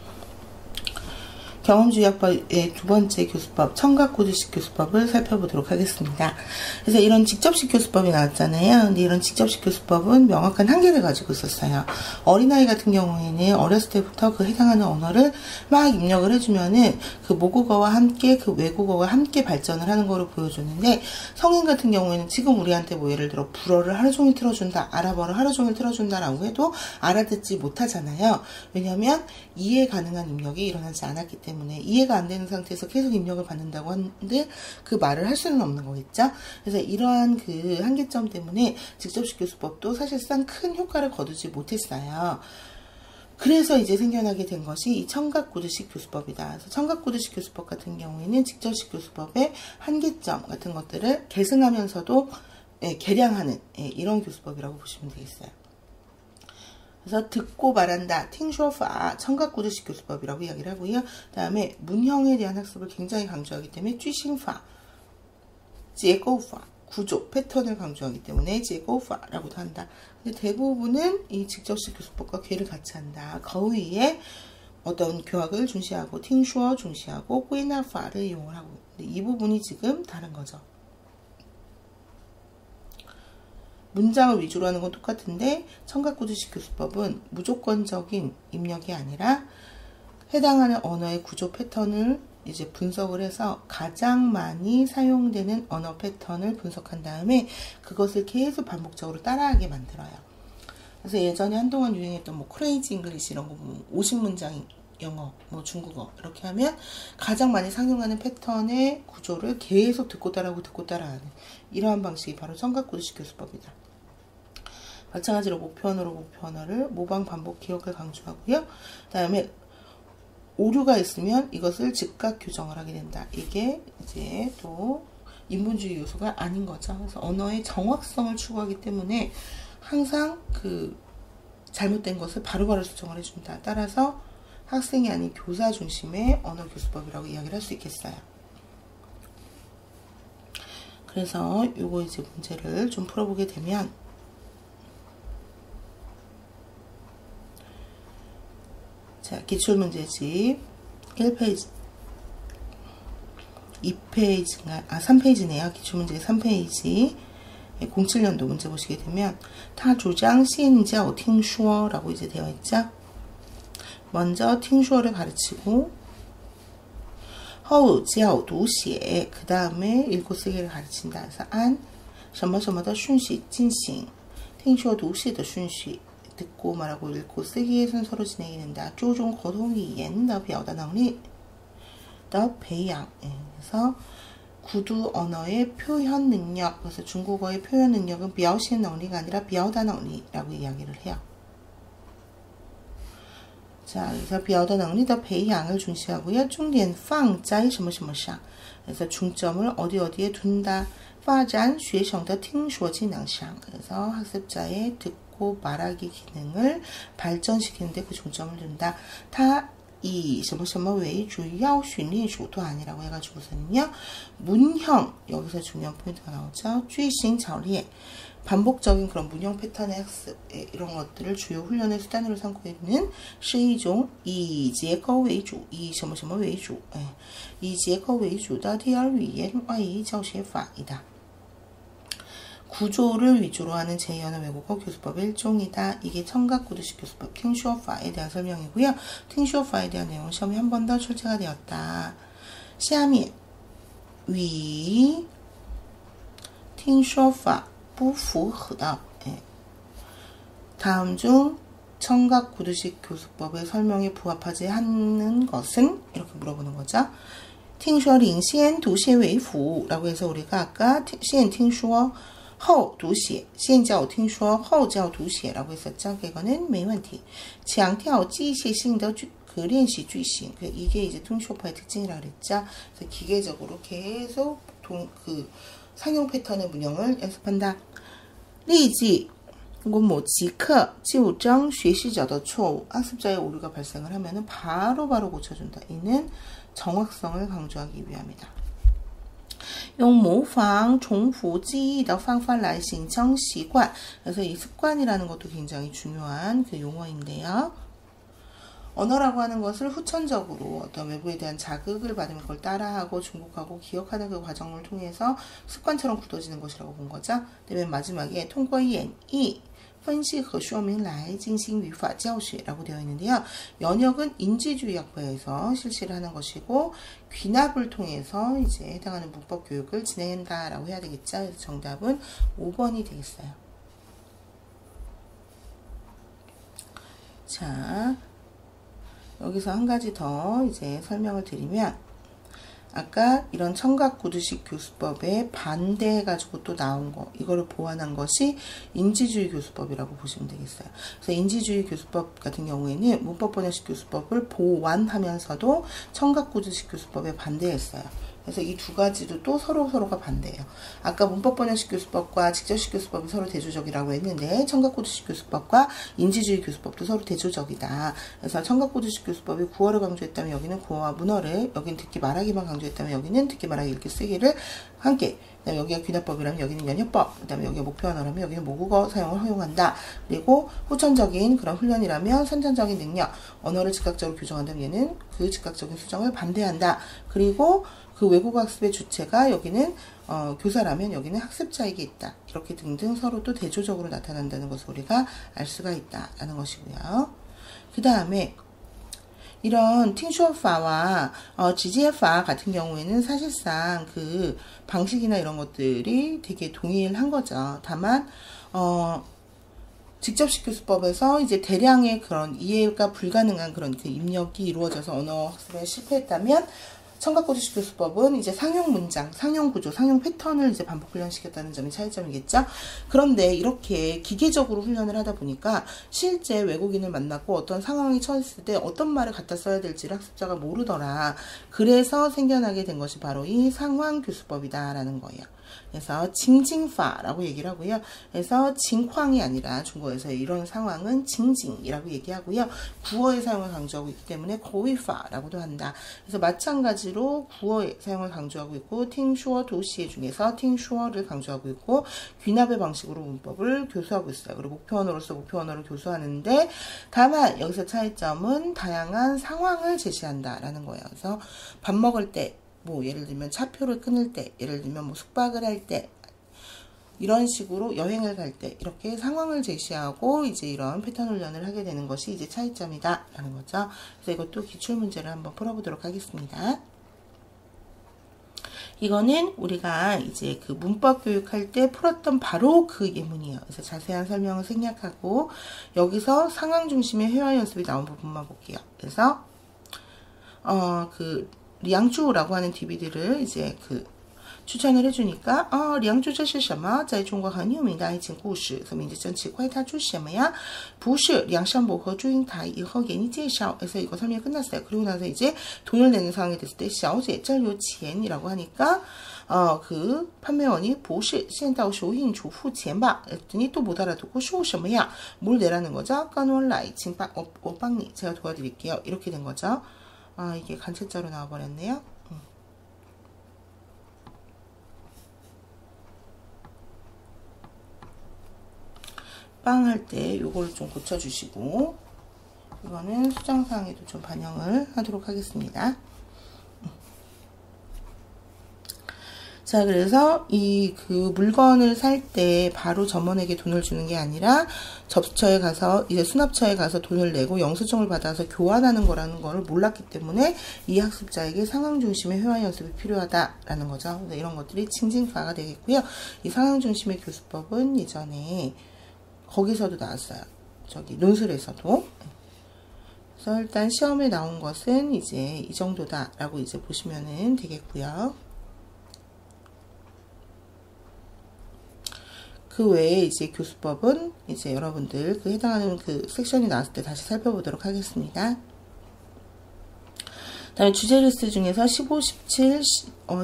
경험주의학법의 두 번째 교수법, 청각구두식 교수법을 살펴보도록 하겠습니다. 그래서 이런 직접식 교수법이 나왔잖아요. 근데 이런 직접식 교수법은 명확한 한계를 가지고 있었어요. 어린아이 같은 경우에는 어렸을 때부터 그 해당하는 언어를 막 입력을 해주면은 그 모국어와 함께 그 외국어가 함께 발전을 하는 거를 보여줬는데, 성인 같은 경우에는 지금 우리한테 뭐 예를 들어 불어를 하루 종일 틀어준다, 아랍어를 하루 종일 틀어준다라고 해도 알아듣지 못하잖아요. 왜냐하면 이해 가능한 입력이 일어나지 않았기 때문에. 이해가 안 되는 상태에서 계속 입력을 받는다고 하는데 그 말을 할 수는 없는 거겠죠. 그래서 이러한 그 한계점 때문에 직접식 교수법도 사실상 큰 효과를 거두지 못했어요. 그래서 이제 생겨나게 된 것이 이 청각구두식 교수법이다. 그래서 청각구두식 교수법 같은 경우에는 직접식 교수법의 한계점 같은 것들을 계승하면서도 개량하는 이런 교수법이라고 보시면 되겠어요. 그래서 듣고 말한다, 팅쇼파, 청각구두식 교수법이라고 이야기를 하고요. 그 다음에 문형에 대한 학습을 굉장히 강조하기 때문에 쥐싱파, 제고파, 구조, 패턴을 강조하기 때문에 제고파라고도 한다. 근데 대부분은 이 직접식 교수법과 궤를 같이 한다. 거의의 어떤 교학을 중시하고 팅쇼어 중시하고 꾸이나파를 이용을 하고, 근데 이 부분이 지금 다른 거죠. 문장을 위주로 하는 건 똑같은데 청각구두식 교수법은 무조건적인 입력이 아니라 해당하는 언어의 구조 패턴을 이제 분석을 해서 가장 많이 사용되는 언어 패턴을 분석한 다음에 그것을 계속 반복적으로 따라하게 만들어요. 그래서 예전에 한동안 유행했던 뭐 크레이지 잉글리시 이런 거 보면 50문장 영어, 뭐 중국어 이렇게 하면 가장 많이 상용하는 패턴의 구조를 계속 듣고 따라하고 듣고 따라하는 이러한 방식이 바로 청각구두식 교수법이다. 마찬가지로 목표 언어를 모방, 반복, 기억을 강조하고요. 그 다음에 오류가 있으면 이것을 즉각 교정을 하게 된다. 이게 이제 또 인본주의 요소가 아닌 거죠. 그래서 언어의 정확성을 추구하기 때문에 항상 그 잘못된 것을 바로바로 수정을 해준다. 따라서 학생이 아닌 교사 중심의 언어 교수법이라고 이야기를 할 수 있겠어요. 그래서 요거 이제 문제를 좀 풀어보게 되면 자, 기출문제집 1페이지 2페이지인가? 3페이지네요. 기출문제 3페이지 07년도 문제 보시게 되면 他主张先教听说 라고 이제 되어 있죠. 먼저 听说를 가르치고 后教读写 그 다음에 읽고 쓰기를 가르친다. 그래서 按什么什么的顺序进行听说读写的顺序 듣고 말하고 읽고 쓰기의 순서로 진행이 된다. 注重沟通语言的表达能力的培养 그래서 구두 언어의 표현 능력, 그래서 중국어의 표현 능력은 表现能力가 아니라 表达能力라고 이야기를 해요. 자, 그래서 表达能力的培养을 중시하고요. 重点放在什么什么上 그래서 중점을 어디에 둔다. 发展学生的听说技能上 그래서 학습자의 듣고 말하기 기능을 발전시키는데 그 중점을 둔다. 他以什么什么为主要训练手段이라고 해가지고서는요. 문형, 여기서 중요한 포인트가 나오죠. 句型操练, 반복적인 그런 문형 패턴의 학습, 이런 것들을 주요 훈련의 수단으로 삼고 있는 是一种以结构为主, 以什么什么为主, 以结构为主的第二语言外语教学法이다. 구조를 위주로 하는 제2언어 외국어 교수법의 일종이다. 이게 청각구두식 교수법 팅슈어파에 대한 설명이고요. 팅슈어파에 대한 내용은 시험에 한 번 더 출제가 되었다. 下面与听说法不符合的 다음 중 청각구두식 교수법의 설명에 부합하지 않는 것은? 이렇게 물어보는 거죠. 听说领先读写为辅 라고 해서 우리가 아까 先听说后读写先教听说后教读写 라고 했었죠. 이거는 没问题. 强调机械性的그练习句型. 이게 이제 팅쇼파의 특징이라고 그랬죠. 그래서 기계적으로 계속 그 상용 패턴의 문형을 연습한다. 立即뭐即刻纠正学习者的错误. 학습자의 오류가 발생을 하면은 바로바로 고쳐준다. 이는 정확성을 강조하기 위함이다. 用模仿重复记忆的方法来形成习惯. 그래서 이 습관이라는 것도 굉장히 중요한 그 용어인데요. 언어라고 하는 것을 후천적으로 어떤 외부에 대한 자극을 받으면 그걸 따라하고 중복하고 기억하는 그 과정을 통해서 습관처럼 굳어지는 것이라고 본 거죠. 맨 마지막에 通过演绎分析和说明来进行语法教学라고 되어 있는데요. 연역은 인지주의학파에서 실시를 하는 것이고 귀납을 통해서 이제 해당하는 문법 교육을 진행한다라고 해야 되겠죠. 그래서 정답은 5번이 되겠어요. 자, 여기서 한 가지 더 이제 설명을 드리면 아까 이런 청각구두식 교수법에 반대해가지고 또 나온 거, 이거를 보완한 것이 인지주의 교수법이라고 보시면 되겠어요. 그래서 인지주의 교수법 같은 경우에는 문법번역식 교수법을 보완하면서도 청각구두식 교수법에 반대했어요. 그래서 이 두 가지도 또 서로가 반대예요. 아까 문법번역식 교수법과 직접식 교수법이 서로 대조적이라고 했는데 청각구두식 교수법과 인지주의 교수법도 서로 대조적이다. 그래서 청각구두식 교수법이 구어를 강조했다면 여기는 구어와 문어를, 여기는 듣기 말하기만 강조했다면 여기는 듣기 말하기 읽기 쓰기를 함께, 그다음에 여기가 귀납법이라면 여기는 연역법, 그다음에 여기가 목표 언어라면 여기는 모국어 사용을 허용한다. 그리고 후천적인 그런 훈련이라면 선천적인 능력, 언어를 즉각적으로 교정한다면 얘는 그 즉각적인 수정을 반대한다. 그리고 그 외국어 학습의 주체가 여기는 교사라면 여기는 학습자에게 있다. 이렇게 등등 서로 또 대조적으로 나타난다는 것을 우리가 알 수가 있다라는 것이고요. 그 다음에 이런 팅슈어파와 지지에파 같은 경우에는 사실상 그 방식이나 이런 것들이 되게 동일한 거죠. 다만 직접식 교수법에서 이제 대량의 그런 이해가 불가능한 그런 그 입력이 이루어져서 언어 학습에 실패했다면 청각고지식 교수법은 이제 상용 문장, 상용 구조, 상용 패턴을 이제 반복 훈련시켰다는 점이 차이점이겠죠. 그런데 이렇게 기계적으로 훈련을 하다 보니까 실제 외국인을 만나고 어떤 상황이 처했을 때 어떤 말을 갖다 써야 될지를 학습자가 모르더라. 그래서 생겨나게 된 것이 바로 이 상황 교수법이다라는 거예요. 그래서 징징파라고 얘기를 하고요. 그래서 징황이 아니라 중국에서 이런 상황은 징징이라고 얘기하고요. 구어의 사용을 강조하고 있기 때문에 거위파라고도 한다. 그래서 마찬가지로 구어의 사용을 강조하고 있고 팅슈어 도시의 중에서 팅슈어를 강조하고 있고 귀납의 방식으로 문법을 교수하고 있어요. 그리고 목표 언어로서 목표 언어를 교수하는데 다만 여기서 차이점은 다양한 상황을 제시한다라는 거예요. 그래서 밥 먹을 때 뭐 예를 들면 차표를 끊을 때, 예를 들면 뭐 숙박을 할 때, 이런 식으로 여행을 갈 때 이렇게 상황을 제시하고 이제 이런 패턴 훈련을 하게 되는 것이 이제 차이점이다라는 거죠. 그래서 이것도 기출 문제를 한번 풀어보도록 하겠습니다. 이거는 우리가 이제 그 문법 교육할 때 풀었던 바로 그 예문이에요. 그래서 자세한 설명을 생략하고 여기서 상황 중심의 회화 연습이 나온 부분만 볼게요. 그래서 그 량주라고 하는 DVD를 이제 그 추천을 해주니까 량주 这是什么在中国很有名的爱情故事所以名字真奇怪它出什么呀不是梁山伯和祝英台以后给你介绍 그래서 이거 설명이 끝났어요. 그리고 나서 이제 돈을 내는 상황이 됐을 때 小姐这有钱이라고 하니까 그 판매원이 不是现到手印处付钱吧 했더니 또 못 알아듣고 说什么呀뭘 내라는 거죠. 跟我来请我帮你 제가 도와드릴게요. 이렇게 된 거죠. 이게 간체자로 나와버렸네요. 빵 할 때 요걸 좀 고쳐주시고 이거는 수정사항에도 좀 반영을 하도록 하겠습니다. 자, 그래서 이 그 물건을 살 때 바로 점원에게 돈을 주는 게 아니라 접수처에 가서 이제 수납처에 가서 돈을 내고 영수증을 받아서 교환하는 거라는 걸 몰랐기 때문에 이 학습자에게 상황 중심의 회화 연습이 필요하다라는 거죠. 그래서 이런 것들이 징징파가 되겠고요. 이 상황 중심의 교수법은 예전에 거기서도 나왔어요. 저기 논술에서도. 그래서 일단 시험에 나온 것은 이제 이 정도다라고 이제 보시면은 되겠고요. 그 외에 이제 교수법은 이제 여러분들 그 해당하는 그 섹션이 나왔을 때 다시 살펴보도록 하겠습니다. 다음에 주제 리스트 중에서 15, 17,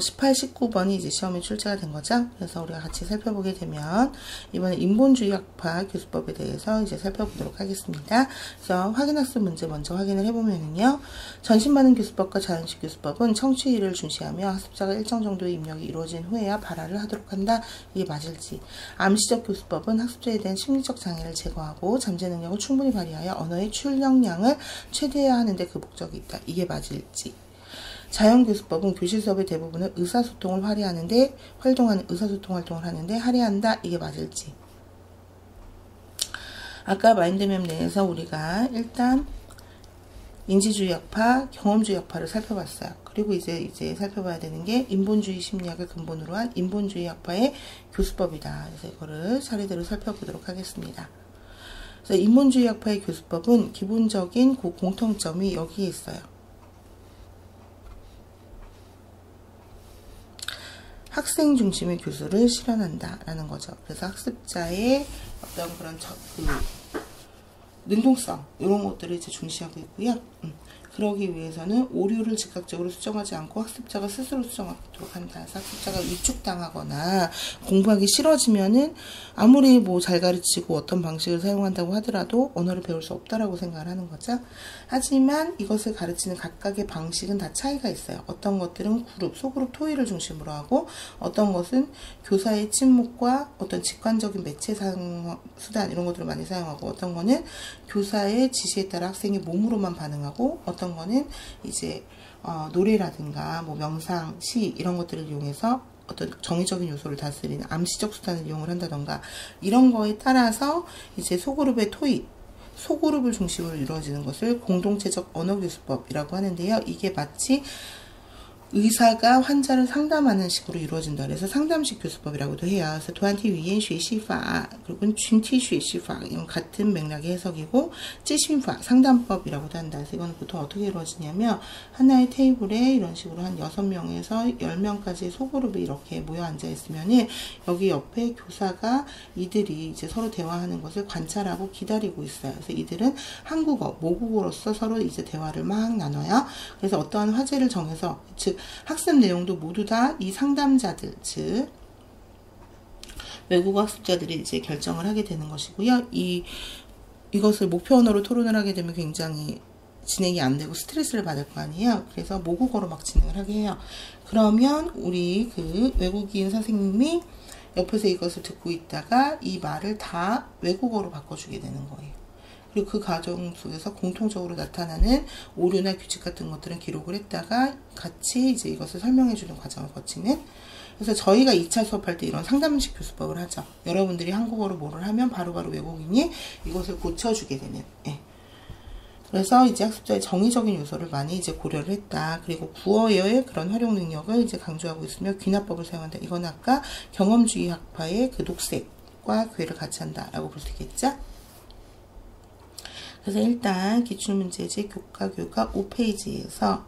18, 19번이 이제 시험에 출제가 된 거죠. 그래서 우리가 같이 살펴보게 되면 이번에 인본주의 학파 교수법에 대해서 이제 살펴보도록 하겠습니다. 그래서 확인학습 문제 먼저 확인을 해보면은요. 전신반응 교수법과 자연식 교수법은 청취를 중시하며 학습자가 일정 정도의 입력이 이루어진 후에야 발화를 하도록 한다. 이게 맞을지. 암시적 교수법은 학습자에 대한 심리적 장애를 제거하고 잠재 능력을 충분히 발휘하여 언어의 출력량을 최대화 하는데 그 목적이 있다. 이게 맞을지. 자연교수법은 교실 수업의 대부분은 의사소통을 활동하는 의사소통 활동을 하는데 할애한다. 이게 맞을지. 아까 마인드맵 내에서 우리가 일단 인지주의 학파, 경험주의 학파를 살펴봤어요. 그리고 이제 살펴봐야 되는 게 인본주의 심리학을 근본으로 한 인본주의 학파의 교수법이다. 그래서 이거를 차례대로 살펴보도록 하겠습니다. 그래서 인본주의 학파의 교수법은 기본적인 공통점이 여기에 있어요. 학생 중심의 교수를 실현한다라는 거죠. 그래서 학습자의 어떤 그런 능동성 이런 것들을 이제 중시하고 있고요. 그러기 위해서는 오류를 즉각적으로 수정하지 않고 학습자가 스스로 수정하도록 한다. 그래서 학습자가 위축당하거나 공부하기 싫어지면은 아무리 뭐 잘 가르치고 어떤 방식을 사용한다고 하더라도 언어를 배울 수 없다라고 생각을 하는 거죠. 하지만 이것을 가르치는 각각의 방식은 다 차이가 있어요. 어떤 것들은 소그룹 토의를 중심으로 하고 어떤 것은 교사의 침묵과 어떤 직관적인 매체 수단 이런 것들을 많이 사용하고 어떤 거는 교사의 지시에 따라 학생이 몸으로만 반응하고 어떤 거는 이제 노래라든가 뭐 명상, 시 이런 것들을 이용해서 어떤 정의적인 요소를 다스리는 암시적 수단을 이용을 한다던가 이런 거에 따라서 이제 소그룹의 토의, 소그룹을 중심으로 이루어지는 것을 공동체적 언어교수법이라고 하는데요. 이게 마치 의사가 환자를 상담하는 식으로 이루어진다. 그래서 상담식 교수법이라고도 해요. 그래서 도안티 위엔 쉐시파 그리고 쥔티 쉐시파 이건 같은 맥락의 해석이고 찌신파 상담법이라고도 한다. 그래서 이건 보통 어떻게 이루어지냐면 하나의 테이블에 이런 식으로 한 6명에서 10명까지 소그룹이 이렇게 모여 앉아 있으면은 여기 옆에 교사가 이들이 이제 서로 대화하는 것을 관찰하고 기다리고 있어요. 그래서 이들은 한국어, 모국어로서 서로 이제 대화를 막 나눠요. 그래서 어떠한 화제를 정해서 즉 학습 내용도 모두 다 이 상담자들, 즉 외국어 학습자들이 이제 결정을 하게 되는 것이고요. 이것을 목표 언어로 토론을 하게 되면 굉장히 진행이 안 되고 스트레스를 받을 거 아니에요. 그래서 모국어로 막 진행을 하게 해요. 그러면 우리 그 외국인 선생님이 옆에서 이것을 듣고 있다가 이 말을 다 외국어로 바꿔주게 되는 거예요. 그리고 그 과정 속에서 공통적으로 나타나는 오류나 규칙 같은 것들은 기록을 했다가 같이 이제 이것을 설명해주는 과정을 거치는. 그래서 저희가 2차 수업할 때 이런 상담식 교수법을 하죠. 여러분들이 한국어로 뭐를 하면 바로바로 외국인이 이것을 고쳐주게 되는. 예. 그래서 이제 학습자의 정의적인 요소를 많이 이제 고려를 했다. 그리고 구어의 그런 활용 능력을 이제 강조하고 있으며 귀납법을 사용한다. 이건 아까 경험주의 학파의 그 녹색과 괴를 같이 한다라고 볼 수 있겠죠? 그래서 일단 기출문제집 교과 5페이지에서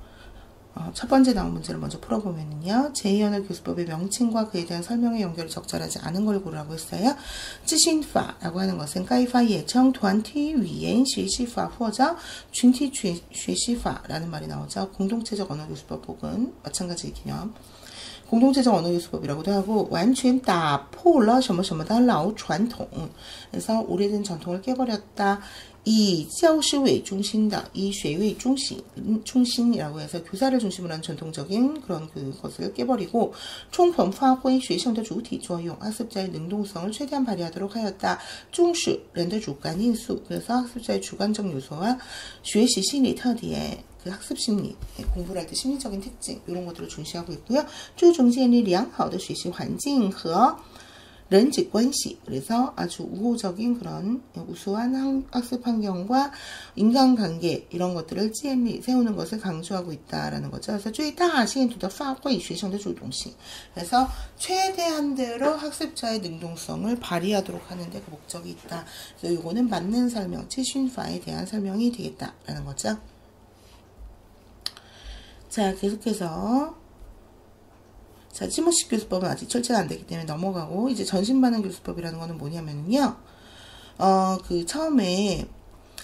첫 번째 나온 문제를 먼저 풀어보면은요. 제2언어 교수법의 명칭과 그에 대한 설명의 연결이 적절하지 않은 걸 고르라고 했어요. 知心法라고 하는 것은 该法也称团体语言学习法或者群体学习法라는 말이 나오죠. 공동체적 언어 교수법 혹은 마찬가지 개념. 공동체적 언어 교수법이라고도 하고 完全打破了什么什么的老传统 그래서 오래된 전통을 깨버렸다. 以教师为中心的以学为中心이라고 해서 교사를 중심으로 한 전통적인 그런 그것을 깨버리고 充分发挥学生的主体作用 학습자의 능동성을 최대한 발휘하도록 하였다. 重视人的主观因素 그래서 학습자의 주관적 요소와 学习心理特点 그 학습 심리, 공부를 할 때 심리적인 특징 이런 것들을 중시하고 있고요. 注重建立良好的学习环境和人际关系 그래서 아주 우호적인 그런 우수한 학습 환경과 인간관계 이런 것들을 세우는 것을 강조하고 있다라는 거죠. 그래서 最大限度地发挥学生的主动性 그래서 최대한대로 학습자의 능동성을 발휘하도록 하는 데 그 목적이 있다. 그래서 이거는 맞는 설명, 知心法에 대한 설명이 되겠다라는 거죠. 자, 계속해서 자, 찌모식 교수법은 아직 철저가 안 되기 때문에 넘어가고 이제 전신반응 교수법이라는 거는 뭐냐면요. 그 처음에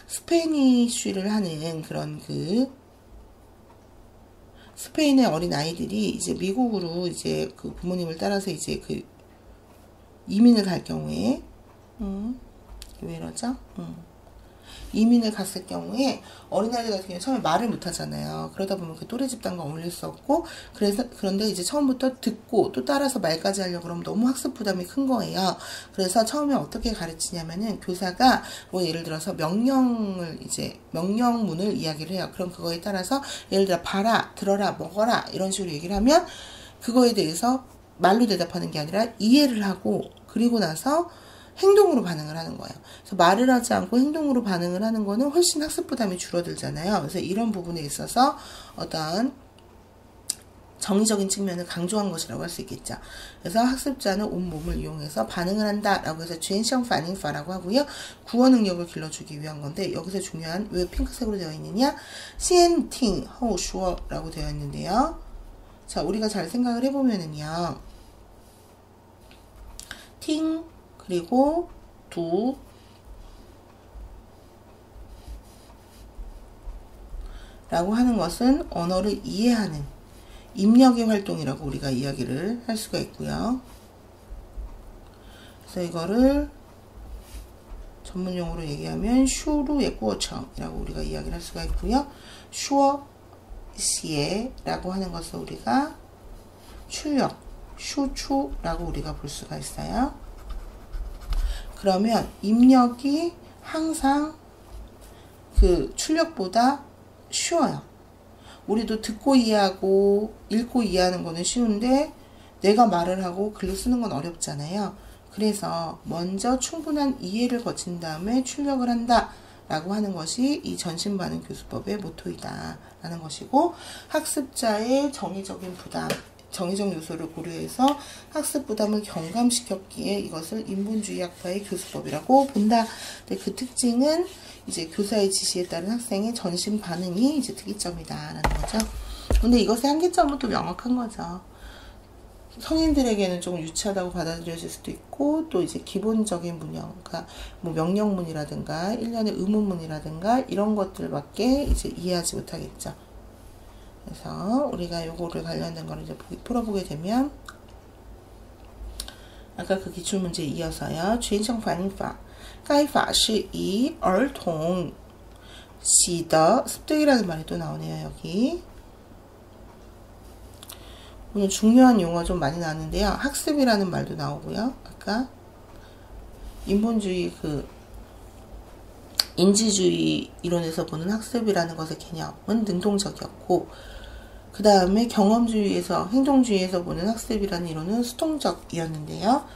스페니쉬를 하는 그런 그 스페인의 어린 아이들이 이제 미국으로 이제 그 부모님을 따라서 이제 그 이민을 갈 경우에 왜 이러죠? 이민을 갔을 경우에 어린아이들 같은 경우에 처음에 말을 못하잖아요. 그러다 보면 그 또래 집단과 어울릴 수 없고 그런데 이제 처음부터 듣고 또 따라서 말까지 하려고 그러면 너무 학습 부담이 큰 거예요. 그래서 처음에 어떻게 가르치냐면은 교사가 뭐 예를 들어서 명령문을 이야기를 해요. 그럼 그거에 따라서 예를 들어 봐라, 들어라, 먹어라 이런 식으로 얘기를 하면 그거에 대해서 말로 대답하는 게 아니라 이해를 하고 그리고 나서 행동으로 반응을 하는 거예요. 그래서 말을 하지 않고 행동으로 반응을 하는 거는 훨씬 학습 부담이 줄어들잖아요. 그래서 이런 부분에 있어서 어떤 정의적인 측면을 강조한 것이라고 할 수 있겠죠. 그래서 학습자는 온몸을 이용해서 반응을 한다라고 해서 주행성 반응파라고 하고요. 구어 능력을 길러주기 위한 건데 여기서 중요한 왜 핑크색으로 되어 있느냐? 先听后说라고 되어 있는데요. 자, 우리가 잘 생각을 해보면은요. 听 그리고 두 라고 하는 것은 언어를 이해하는 입력의 활동이라고 우리가 이야기를 할 수가 있고요. 그래서 이거를 전문용어로 얘기하면 슈루의过程이라고 우리가 이야기를 할 수가 있고요. 슈어시에라고 하는 것을 우리가 출력, 슈추라고 우리가 볼 수가 있어요. 그러면 입력이 항상 그 출력보다 쉬워요. 우리도 듣고 이해하고 읽고 이해하는 거는 쉬운데 내가 말을 하고 글로 쓰는 건 어렵잖아요. 그래서 먼저 충분한 이해를 거친 다음에 출력을 한다 라고 하는 것이 이 전신반응 교수법의 모토이다 라는 것이고, 학습자의 정의적인 부담, 정의적 요소를 고려해서 학습 부담을 경감시켰기에 이것을 인본주의 학파의 교수법이라고 본다. 근데 그 특징은 이제 교사의 지시에 따른 학생의 전신 반응이 이제 특이점이다라는 거죠. 근데 이것의 한계점은 또 명확한 거죠. 성인들에게는 조금 유치하다고 받아들여질 수도 있고, 또 이제 기본적인 문형, 그러니까 뭐 명령문이라든가 일련의 의문문이라든가 이런 것들밖에 이제 이해하지 못하겠죠. 그래서 우리가 요거를 관련된 거를 이제 풀어보게 되면, 아까 그 기출문제에 이어서요. 全程反应法该法是以儿童喜的 습득이라는 말이 또 나오네요. 여기 오늘 중요한 용어 좀 많이 나왔는데요. 학습이라는 말도 나오고요. 아까 인본주의 그 인지주의 이론에서 보는 학습이라는 것의 개념은 능동적이었고, 그 다음에 경험주의에서, 행동주의에서 보는 학습이라는 이론은 수동적이었는데요.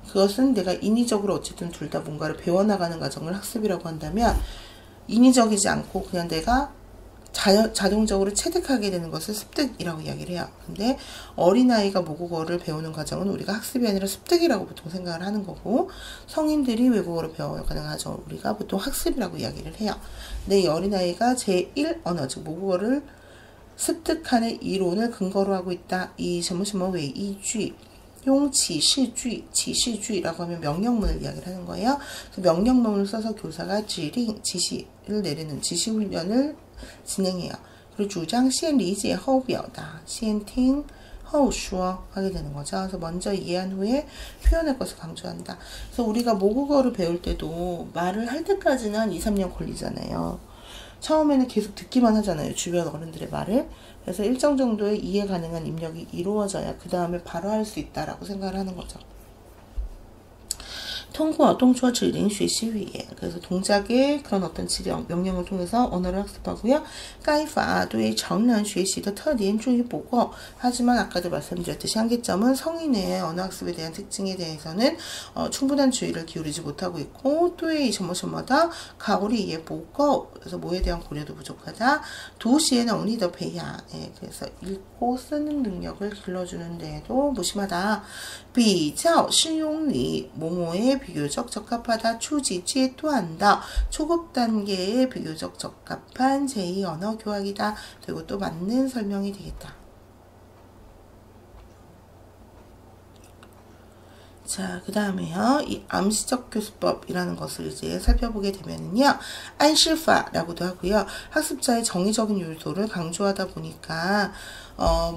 그것은 내가 인위적으로 어쨌든 둘 다 뭔가를 배워나가는 과정을 학습이라고 한다면, 인위적이지 않고 그냥 내가 자동적으로 체득하게 되는 것을 습득이라고 이야기를 해요. 근데 어린아이가 모국어를 배우는 과정은 우리가 학습이 아니라 습득이라고 보통 생각을 하는 거고, 성인들이 외국어를 배워가는 과정을 우리가 보통 학습이라고 이야기를 해요. 근데 이 어린아이가 제1 언어, 즉 모국어를 습득하는 이론을 근거로 하고 있다. 이 什么什么为依据 용 지시주의, 지시주의라고 하면 명령문을 이야기를 하는 거예요. 그래서 명령문을 써서 교사가 지시를 내리는 지시훈련을 진행해요. 그리고 주장 先理解后表达先听后说 하게 되는 거죠. 그래서 먼저 이해한 후에 표현할 것을 강조한다. 그래서 우리가 모국어를 배울 때도 말을 할 때까지는 한 2, 3년 걸리잖아요. 처음에는 계속 듣기만 하잖아요. 주변 어른들의 말을. 그래서 일정 정도의 이해 가능한 입력이 이루어져야 그 다음에 바로 할 수 있다라고 생각을 하는 거죠. 通过动作指令学习语言 그래서 동작의 그런 어떤 지령, 명령을 통해서 언어를 학습하고요. 该法对成人学习的特点注意不够 하지만 아까도 말씀드렸듯이 한계점은 성인의 언어 학습에 대한 특징에 대해서는 충분한 주의를 기울이지 못하고 있고, 对什么什么的考虑也不够 그래서 뭐에 대한 고려도 부족하다. 读写能力的培养 그래서 읽고 쓰는 능력을 길러주는 데에도 무심하다. 比较适用于某某의 비교적 적합하다. 초지阶段的 초급 단계에 비교적 적합한 제2 언어 교학이다. 그리고 또 맞는 설명이 되겠다. 자, 그 다음에요. 이 암시적 교수법이라는 것을 이제 살펴보게 되면은요. 안시파라고도 하고요. 학습자의 정의적인 요소를 강조하다 보니까,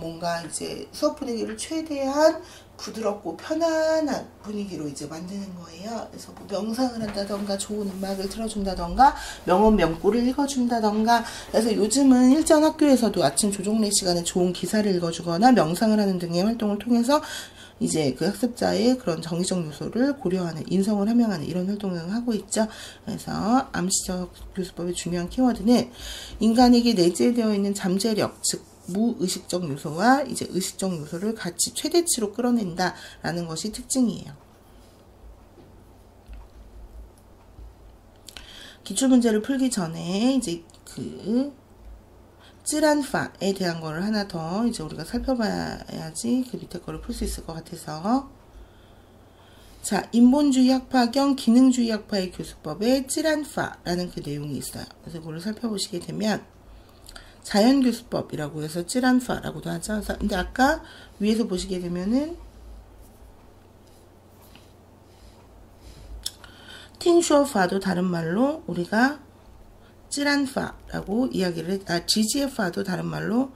뭔가 이제 수업 분위기를 최대한 부드럽고 편안한 분위기로 이제 만드는 거예요. 그래서 뭐 명상을 한다던가, 좋은 음악을 틀어준다던가, 명언 명구를 읽어준다던가. 그래서 요즘은 일전 학교에서도 아침 조종례 시간에 좋은 기사를 읽어주거나 명상을 하는 등의 활동을 통해서 이제 그 학습자의 그런 정의적 요소를 고려하는, 인성을 함양하는 이런 활동을 하고 있죠. 그래서 암시적 교수법의 중요한 키워드는 인간에게 내재되어 있는 잠재력, 즉 무의식적 요소와 이제 의식적 요소를 같이 최대치로 끌어낸다라는 것이 특징이에요. 기출문제를 풀기 전에 이제 그 쯔란파에 대한 거를 하나 더 이제 우리가 살펴봐야지 그 밑에 거를 풀 수 있을 것 같아서. 자, 인본주의 학파 겸 기능주의 학파의 교수법에 쯔란파라는 그 내용이 있어요. 그래서 그걸 살펴보시게 되면 자연교수법이라고 해서 쯔란파라고도 하죠. 근데 아까 위에서 보시게 되면은 팅쇼파도 다른 말로 우리가 쯔란파라고 이야기를 지지에파도 다른 말로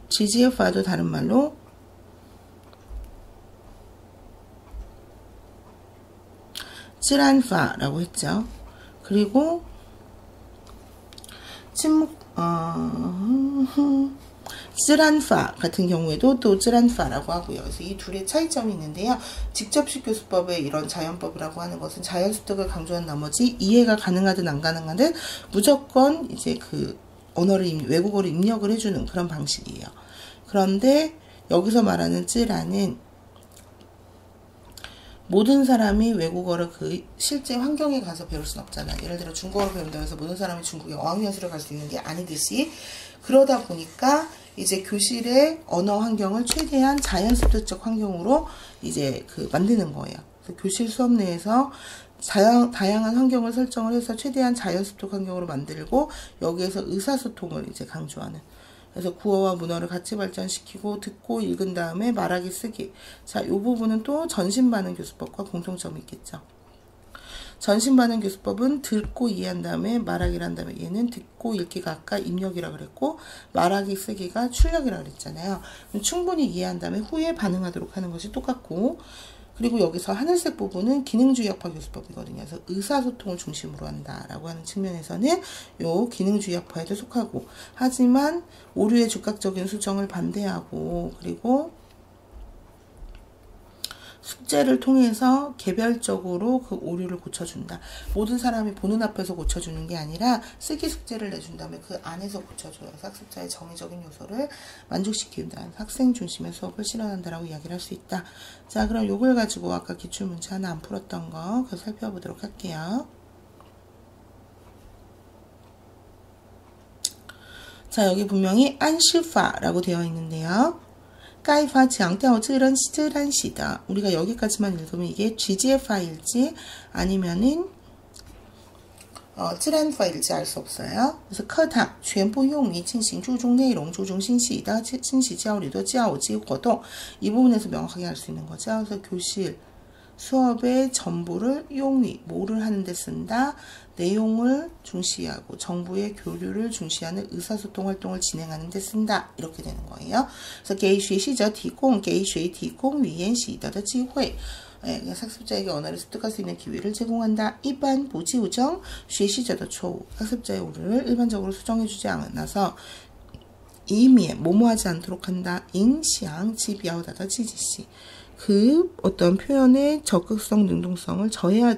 지지에파도 다른 말로 쯔란파라고 했죠. 그리고 쯔란파 같은 경우에도 또 쯔란파라고 하고요. 그래서 이 둘의 차이점이 있는데요. 직접식 교수법의 이런 자연법이라고 하는 것은 자연 습득을 강조한 나머지 이해가 가능하든 안 가능하든 무조건 이제 그 언어를 외국어를 입력을 해주는 그런 방식이에요. 그런데 여기서 말하는 쯔라는 모든 사람이 외국어를 그 실제 환경에 가서 배울 순 없잖아. 예를 들어 중국어를 배운다고 해서 모든 사람이 중국의 어학연수를 갈 수 있는 게 아니듯이, 그러다 보니까 이제 교실의 언어 환경을 최대한 자연습도적 환경으로 이제 만드는 거예요. 그래서 교실 수업 내에서 다양한 환경을 설정을 해서 최대한 자연습도 환경으로 만들고, 여기에서 의사소통을 이제 강조하는. 그래서 구어와 문어를 같이 발전시키고 듣고 읽은 다음에 말하기 쓰기. 자, 이 부분은 또 전신반응 교수법과 공통점이 있겠죠. 전신반응 교수법은 듣고 이해한 다음에 말하기를 한 다음에, 얘는 듣고 읽기가 아까 입력이라 그랬고 말하기 쓰기가 출력이라 그랬잖아요. 충분히 이해한 다음에 후에 반응하도록 하는 것이 똑같고, 그리고 여기서 하늘색 부분은 기능주의학파 교수법이거든요. 그래서 의사소통을 중심으로 한다라고 하는 측면에서는 요 기능주의학파에도 속하고, 하지만 오류의 즉각적인 수정을 반대하고, 그리고 숙제를 통해서 개별적으로 그 오류를 고쳐준다. 모든 사람이 보는 앞에서 고쳐주는 게 아니라 쓰기 숙제를 내준 다음에 그 안에서 고쳐줘요. 학습자의 정의적인 요소를 만족시킨다. 학생 중심의 수업을 실현한다라고 이야기를 할 수 있다. 자, 그럼 요걸 가지고 아까 기출문제 하나 안 풀었던 거 그거 살펴보도록 할게요. 자, 여기 분명히 안시파라고 되어 있는데요. 该法强调自然系的. 우리가 여기까지만 읽으면 이게 쥐지파일지 아니면은 自然法일지 알 수 없어요. 그래서 课堂全部用于进行注重内容、注重信息的信息交流的教育活动. 이 부분에서 명확하게 알 수 있는 거죠. 그래서 교실 수업의 전부를 용의, 뭐를 하는데 쓴다. 내용을 중시하고 정부의 교류를 중시하는 의사소통 활동을 진행하는 데 쓴다. 이렇게 되는 거예요. 그래서 给学习者提供语言习得的机会. 학습자에게 언어를 습득할 수 있는 기회를 제공한다. 一般不纠正学习者的错误. 학습자의 오류를 일반적으로 수정해주지 않아서 以免뭐뭐하지 않도록 한다. 影响其表达的积极性. 그 어떤 표현의 적극성, 능동성을 저해야.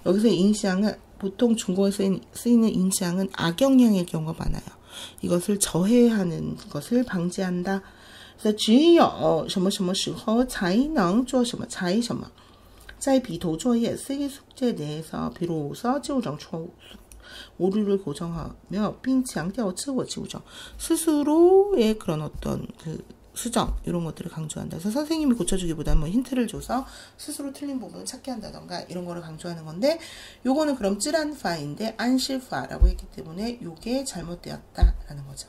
여기서 인시앙은 보통 중국어에 쓰이는 인시앙은 악영향일 경우가 많아요. 이것을 저해하는 것을 방지한다. 그래서 只有什么什么时候才能做什么才什么. 在笔头作业 쓰기 숙제 내에서 비로소 纠正错误. 오류를 고정하며 并强调自我纠正. 스스로의 그런 어떤 수정 이런 것들을 강조한다. 그래서 선생님이 고쳐주기보다는 뭐 힌트를 줘서 스스로 틀린 부분을 찾게 한다던가 이런 거를 강조하는 건데, 요거는 그럼 쯔란파인데 안시파라고 했기 때문에 요게 잘못되었다라는 거죠.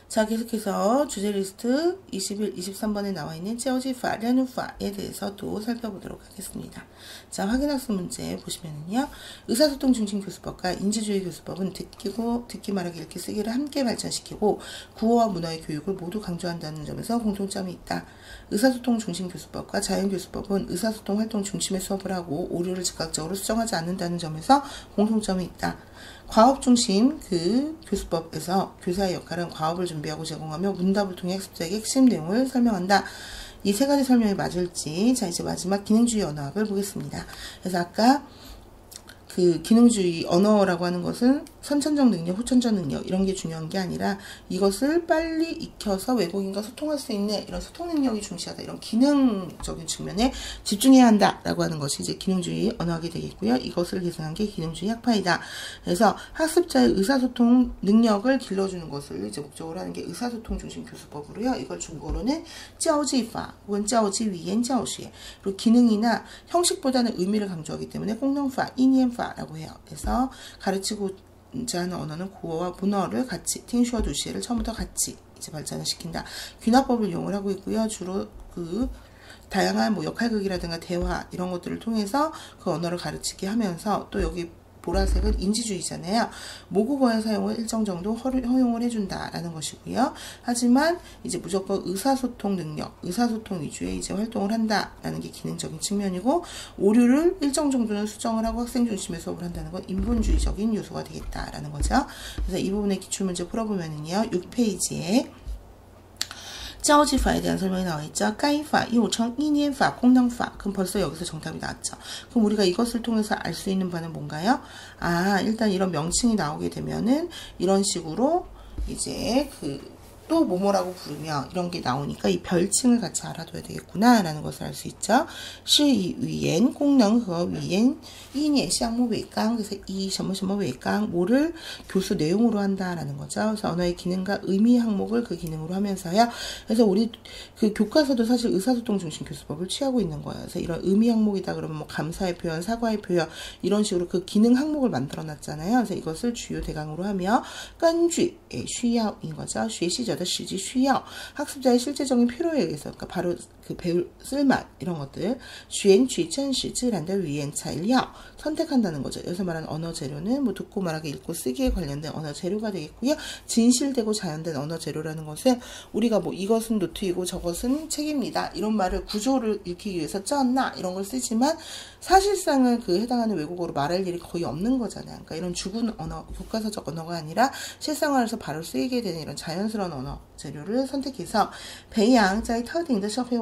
자, 계속해서 주제 리스트 21, 23번에 나와 있는 쩌지파, 련우파에 대해서 또 살펴보도록 하겠습니다. 자, 확인학습 문제 보시면은요. 의사소통 중심 교수법과 인지주의 교수법은 듣기 말하기 읽기 쓰기를 함께 발전시키고 구어와 문어의 교육을 모두 강조한다는 점에서 공통점이 있다. 의사소통 중심 교수법과 자연교수법은 의사소통 활동 중심의 수업을 하고 오류를 즉각적으로 수정하지 않는다는 점에서 공통점이 있다. 과업 중심 교수법에서 교사의 역할은 과업을 준비하고 제공하며 문답을 통해 학습자에게 핵심 내용을 설명한다. 이 세 가지 설명이 맞을지. 자, 이제 마지막 기능주의 언어학을 보겠습니다. 그래서 아까 기능주의 언어라고 하는 것은 선천적 능력, 후천적 능력 이런 게 중요한 게 아니라 이것을 빨리 익혀서 외국인과 소통할 수 있는 이런 소통 능력이 중시하다. 이런 기능적인 측면에 집중해야 한다라고 하는 것이 이제 기능주의 언어학이 되겠고요. 이것을 계승한 게 기능주의 학파이다. 그래서 학습자의 의사소통 능력을 길러주는 것을 이제 목적으로 하는 게 의사소통 중심 교수법으로요. 이걸 중국어로는 教技法 혹은 教技语言教学. 그리고 기능이나 형식보다는 의미를 강조하기 때문에 공능파, 인연파라고 해요. 그래서 가르치고자 하는 언어는 구어와 문어를 같이, 팅슈어 두시를 처음부터 같이 이제 발전을 시킨다. 귀납법을 이용을 하고 있고요. 주로 다양한 뭐 역할극이라든가 대화 이런 것들을 통해서 그 언어를 가르치게 하면서, 또 여기 보라색은 인지주의잖아요. 모국어의 사용을 일정 정도 허용을 해준다라는 것이고요. 하지만 이제 무조건 의사소통 능력, 의사소통 위주의 이제 활동을 한다라는 게 기능적인 측면이고, 오류를 일정 정도는 수정을 하고 학생 중심의 수업을 한다는 건 인본주의적인 요소가 되겠다라는 거죠. 그래서 이 부분의 기출문제 풀어보면은요, 6페이지에 教技法에 대한 설명이 나와 있죠. 该法又称意念法, 공능파. 그럼 벌써 여기서 정답이 나왔죠. 그럼 우리가 이것을 통해서 알 수 있는 바는 뭔가요? 아, 일단 이런 명칭이 나오게 되면은 이런 식으로 이제 또 뭐뭐라고 부르며 이런 게 나오니까 이 별칭을 같이 알아둬야 되겠구나 라는 것을 알 수 있죠. 是以语言功能和语言意念项目为纲. 그래서 이什么什么为纲 뭐를 교수 내용으로 한다라는 거죠. 그래서 언어의 기능과 의미 항목을 그 기능으로 하면서요. 그래서 우리 그 교과서도 사실 의사소통 중심 교수법을 취하고 있는 거예요. 그래서 이런 의미 항목이다 그러면 뭐 감사의 표현, 사과의 표현 이런 식으로 그 기능 항목을 만들어 놨잖아요. 그래서 이것을 주요 대강으로 하며 根据需要인 거죠. 学习者的实际需要 학습자의 실제적인 필요에 의해서 그러니까 바로 그 배울 쓸맛 이런 것들 选取真实自然的语言材料 선택한다는 거죠. 여기서 말하는 언어 재료는 뭐 듣고 말하기 읽고 쓰기에 관련된 언어 재료가 되겠고요. 진실되고 자연된 언어 재료라는 것은 우리가 뭐 이것은 노트이고 저것은 책입니다. 이런 말을 구조를 읽기 위해서 쩌나 이런 걸 쓰지만 사실상은 그 해당하는 외국어로 말할 일이 거의 없는 거잖아요. 그러니까 이런 죽은 언어, 교과서적 언어가 아니라 실생활에서 바로 쓰이게 되는 이런 자연스러운 언어 재료를 선택해서 培养在特定的社会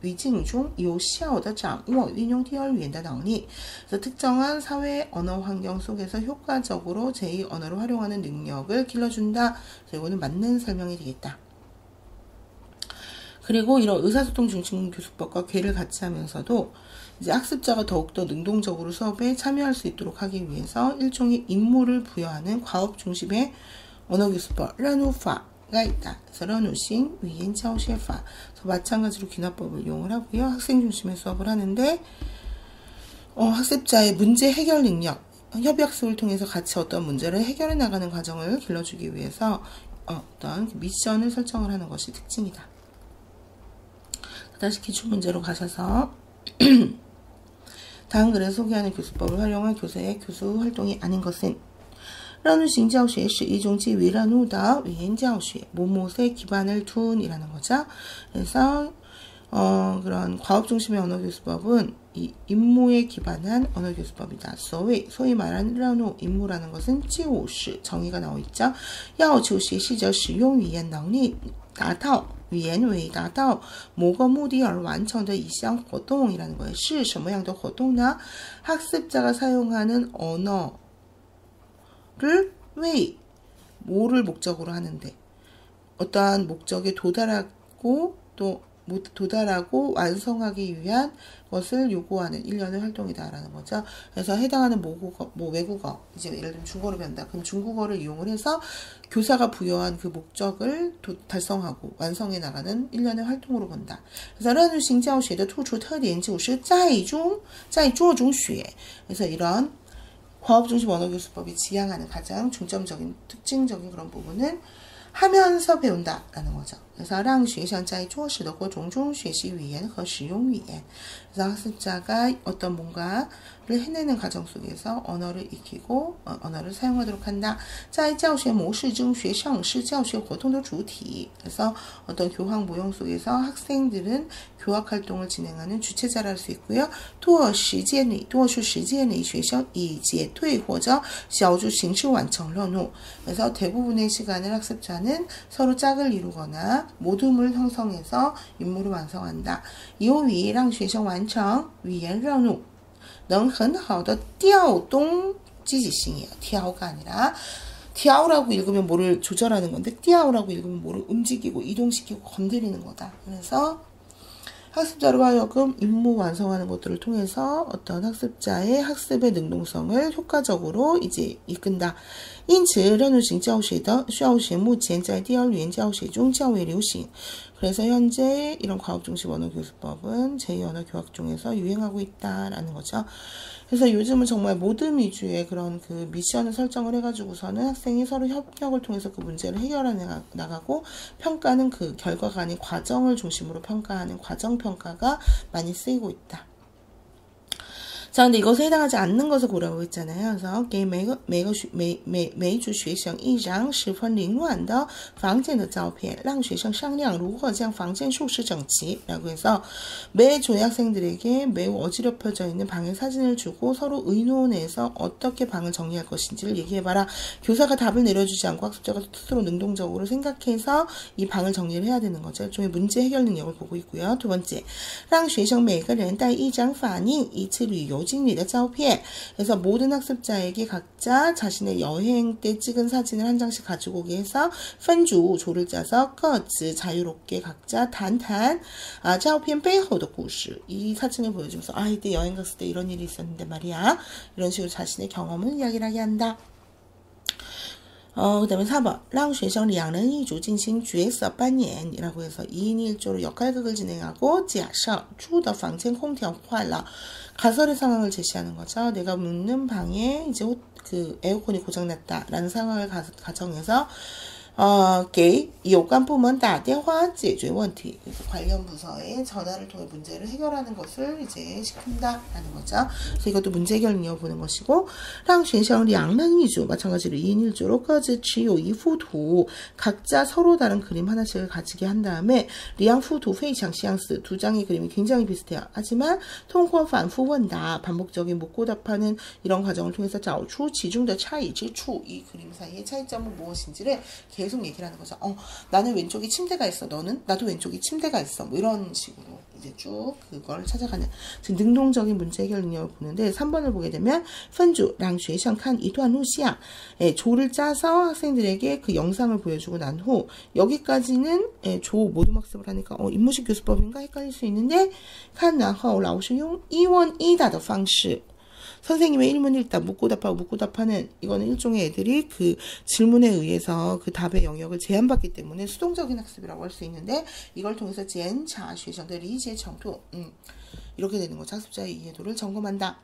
语境中有效地掌握运用第二语言的能力. 그래서 특정한 사회 언어 환경 속에서 효과적으로 제2 언어를 활용하는 능력을 길러준다. 그래서 이거는 맞는 설명이 되겠다. 그리고 이런 의사소통 중심 교수법과 궤를 같이 하면서도 이제 학습자가 더욱더 능동적으로 수업에 참여할 수 있도록 하기 위해서 일종의 임무를 부여하는 과업 중심의 언어 교수법, 任务法가 있다. 그래서 任务型语言教学法. 마찬가지로 귀납법을 이용을 하고요. 학생 중심의 수업을 하는데 학습자의 문제 해결 능력, 협의학습을 통해서 같이 어떤 문제를 해결해 나가는 과정을 길러주기 위해서 어떤 미션을 설정을 하는 것이 특징이다. 다시 기출문제로 가셔서 다음 글에 소개하는 교수법을 활용한 교사의 교수 활동이 아닌 것은 任务型教学是一种基于任务的语言教学, 뭐뭐에 기반을 둔 이라는 거죠. 그래서 그런 과업 중심의 언어 교수법은 이 임무에 기반한 언어 교수법이다. 소위 말하는 任务 임무라는 것은 就是 정의가 나와 있죠. 要求学习者使用语言能力达到语言为达到某个目的而完成的一项活动이라는 거예요. 是什么样的活动呢? 학습자가 사용하는 언어를 왜 뭐를 목적으로 하는데 어떠한 목적에 도달하고 완성하기 위한 것을 요구하는 일련의 활동이다라는 거죠. 그래서 해당하는 외국어, 이제 예를 들면 중국어를 배운다. 그럼 중국어를 이용을 해서 교사가 부여한 그 목적을 달성하고 완성해 나가는 일련의 활동으로 본다. 그래서 任务型教学的突出特点就是在做中学. 그래서 이런 과업 중심 언어 교수법이 지향하는 가장 중점적인 특징적인 그런 부분은 하면서 배운다라는 거죠. 그래서 让学生在做事的过程中学习语言和使用语言. 그래서 학습자가 어떤 뭔가를 해내는 과정 속에서 언어를 익히고 언어를 사용하도록 한다. 在教学模式中学生是教学活动的主体. 그래서 어떤 교학 모형 속에서 학생들은 교학 활동을 진행하는 주체자를 할 수 있고요. 多数时间里学生以结对或者小组形式完成任务. 그래서 대부분의 시간을 학습자는 서로 짝을 이루거나 모둠을 형성해서 임무를 완성한다. 由于让学生完成语言任务能很好的调动积极性이에요. 调가 아니라 调라고 읽으면 뭐를 조절하는 건데 调라고 읽으면 뭐를 움직이고 이동시키고 건드리는 거다. 그래서 학습자로 하여금 임무 완성하는 것들을 통해서 어떤 학습자의 학습의 능동성을 효과적으로 이제 이끈다. 因此任务型教学的教学目前在第二语言教学中较为流行. 그래서 현재 이런 과업 중심 언어 교수법은 제2언어 교학 중에서 유행하고 있다라는 거죠. 그래서 요즘은 정말 모든 위주의 그런 그 미션을 설정을 해가지고서는 학생이 서로 협력을 통해서 그 문제를 해결해 나가고 평가는 그 결과가 아닌 과정을 중심으로 평가하는 과정평가가 많이 쓰이고 있다. 자, 근데 이것에 해당하지 않는 것을 고르라고 했잖아요. 그래서 给每组学生一张十分凌乱的房间的照片让学生商量如何将房间收拾整齐라고 해서 매 조의 학생들에게 매우 어지럽혀져 있는 방의 사진을 주고 서로 의논해서 어떻게 방을 정리할 것인지를 얘기해봐라. 교사가 답을 내려주지 않고 학습자가 스스로 능동적으로 생각해서 이 방을 정리를 해야 되는 거죠. 일종의 문제 해결 능력을 보고 있고요. 두 번째, 让学生每个人带一张反映一次旅游旅行的照片. 그래서 모든 학습자에게 각자 자신의 여행 때 찍은 사진을 한 장씩 가지고 오게 해서 分组 조를 짜서 各自 자유롭게 각자 谈谈 照片背后的故事. 이 사진을 보여주면서 이때 여행 갔을 때 이런 일이 있었는데 말이야. 이런 식으로 자신의 경험을 이야기를 하게 한다. 그 다음에 4번 让学生两人一组进行角色扮演 이라고 해서 2인 1조로 역할극을 진행하고 假设住的房间空调坏了 가설의 상황을 제시하는 거죠. 내가 묵는 방에 이제 그 에어컨이 고장났다 라는 상황을 가정해서 给有关部门打电话解决问题. 관련 부서에 전화를 통해 문제를 해결하는 것을 이제 시킨다라는 거죠. 그래서 이것도 문제 해결 능력을 보는 것이고, 让学生两人一组 마찬가지로 2인 1조로 各自持有一幅图 각자 서로 다른 그림 하나씩을 가지게 한 다음에 两幅图非常相似 두 장의 그림이 굉장히 비슷해요. 하지만 通过反复问答 반복적인 묻고답하는 이런 과정을 통해서 找出其中的差异之处 이 그림 사이의 차이점은 무엇인지를 계속 얘기를 하는 거죠. 나는 왼쪽에 침대가 있어. 너는? 나도 왼쪽에 침대가 있어. 뭐 이런 식으로 이제 쭉 그걸 찾아가는 능동적인 문제 해결 능력을 보는데 3번을 보게 되면 分组让学生看一段录像 조를 짜서 학생들에게 그 영상을 보여주고 난 후 여기까지는 조 모둠 학습을 하니까 인문식 교수법인가 헷갈릴 수 있는데 看然后老师用一问一答的方式 선생님의 일문일답 묻고 답하고 묻고 답하는 이거는 일종의 애들이 그 질문에 의해서 그 답의 영역을 제한받기 때문에 수동적인 학습이라고 할 수 있는데 이걸 통해서 检查学生的理解程度 이렇게 되는 거죠. 학습자의 이해도를 점검한다.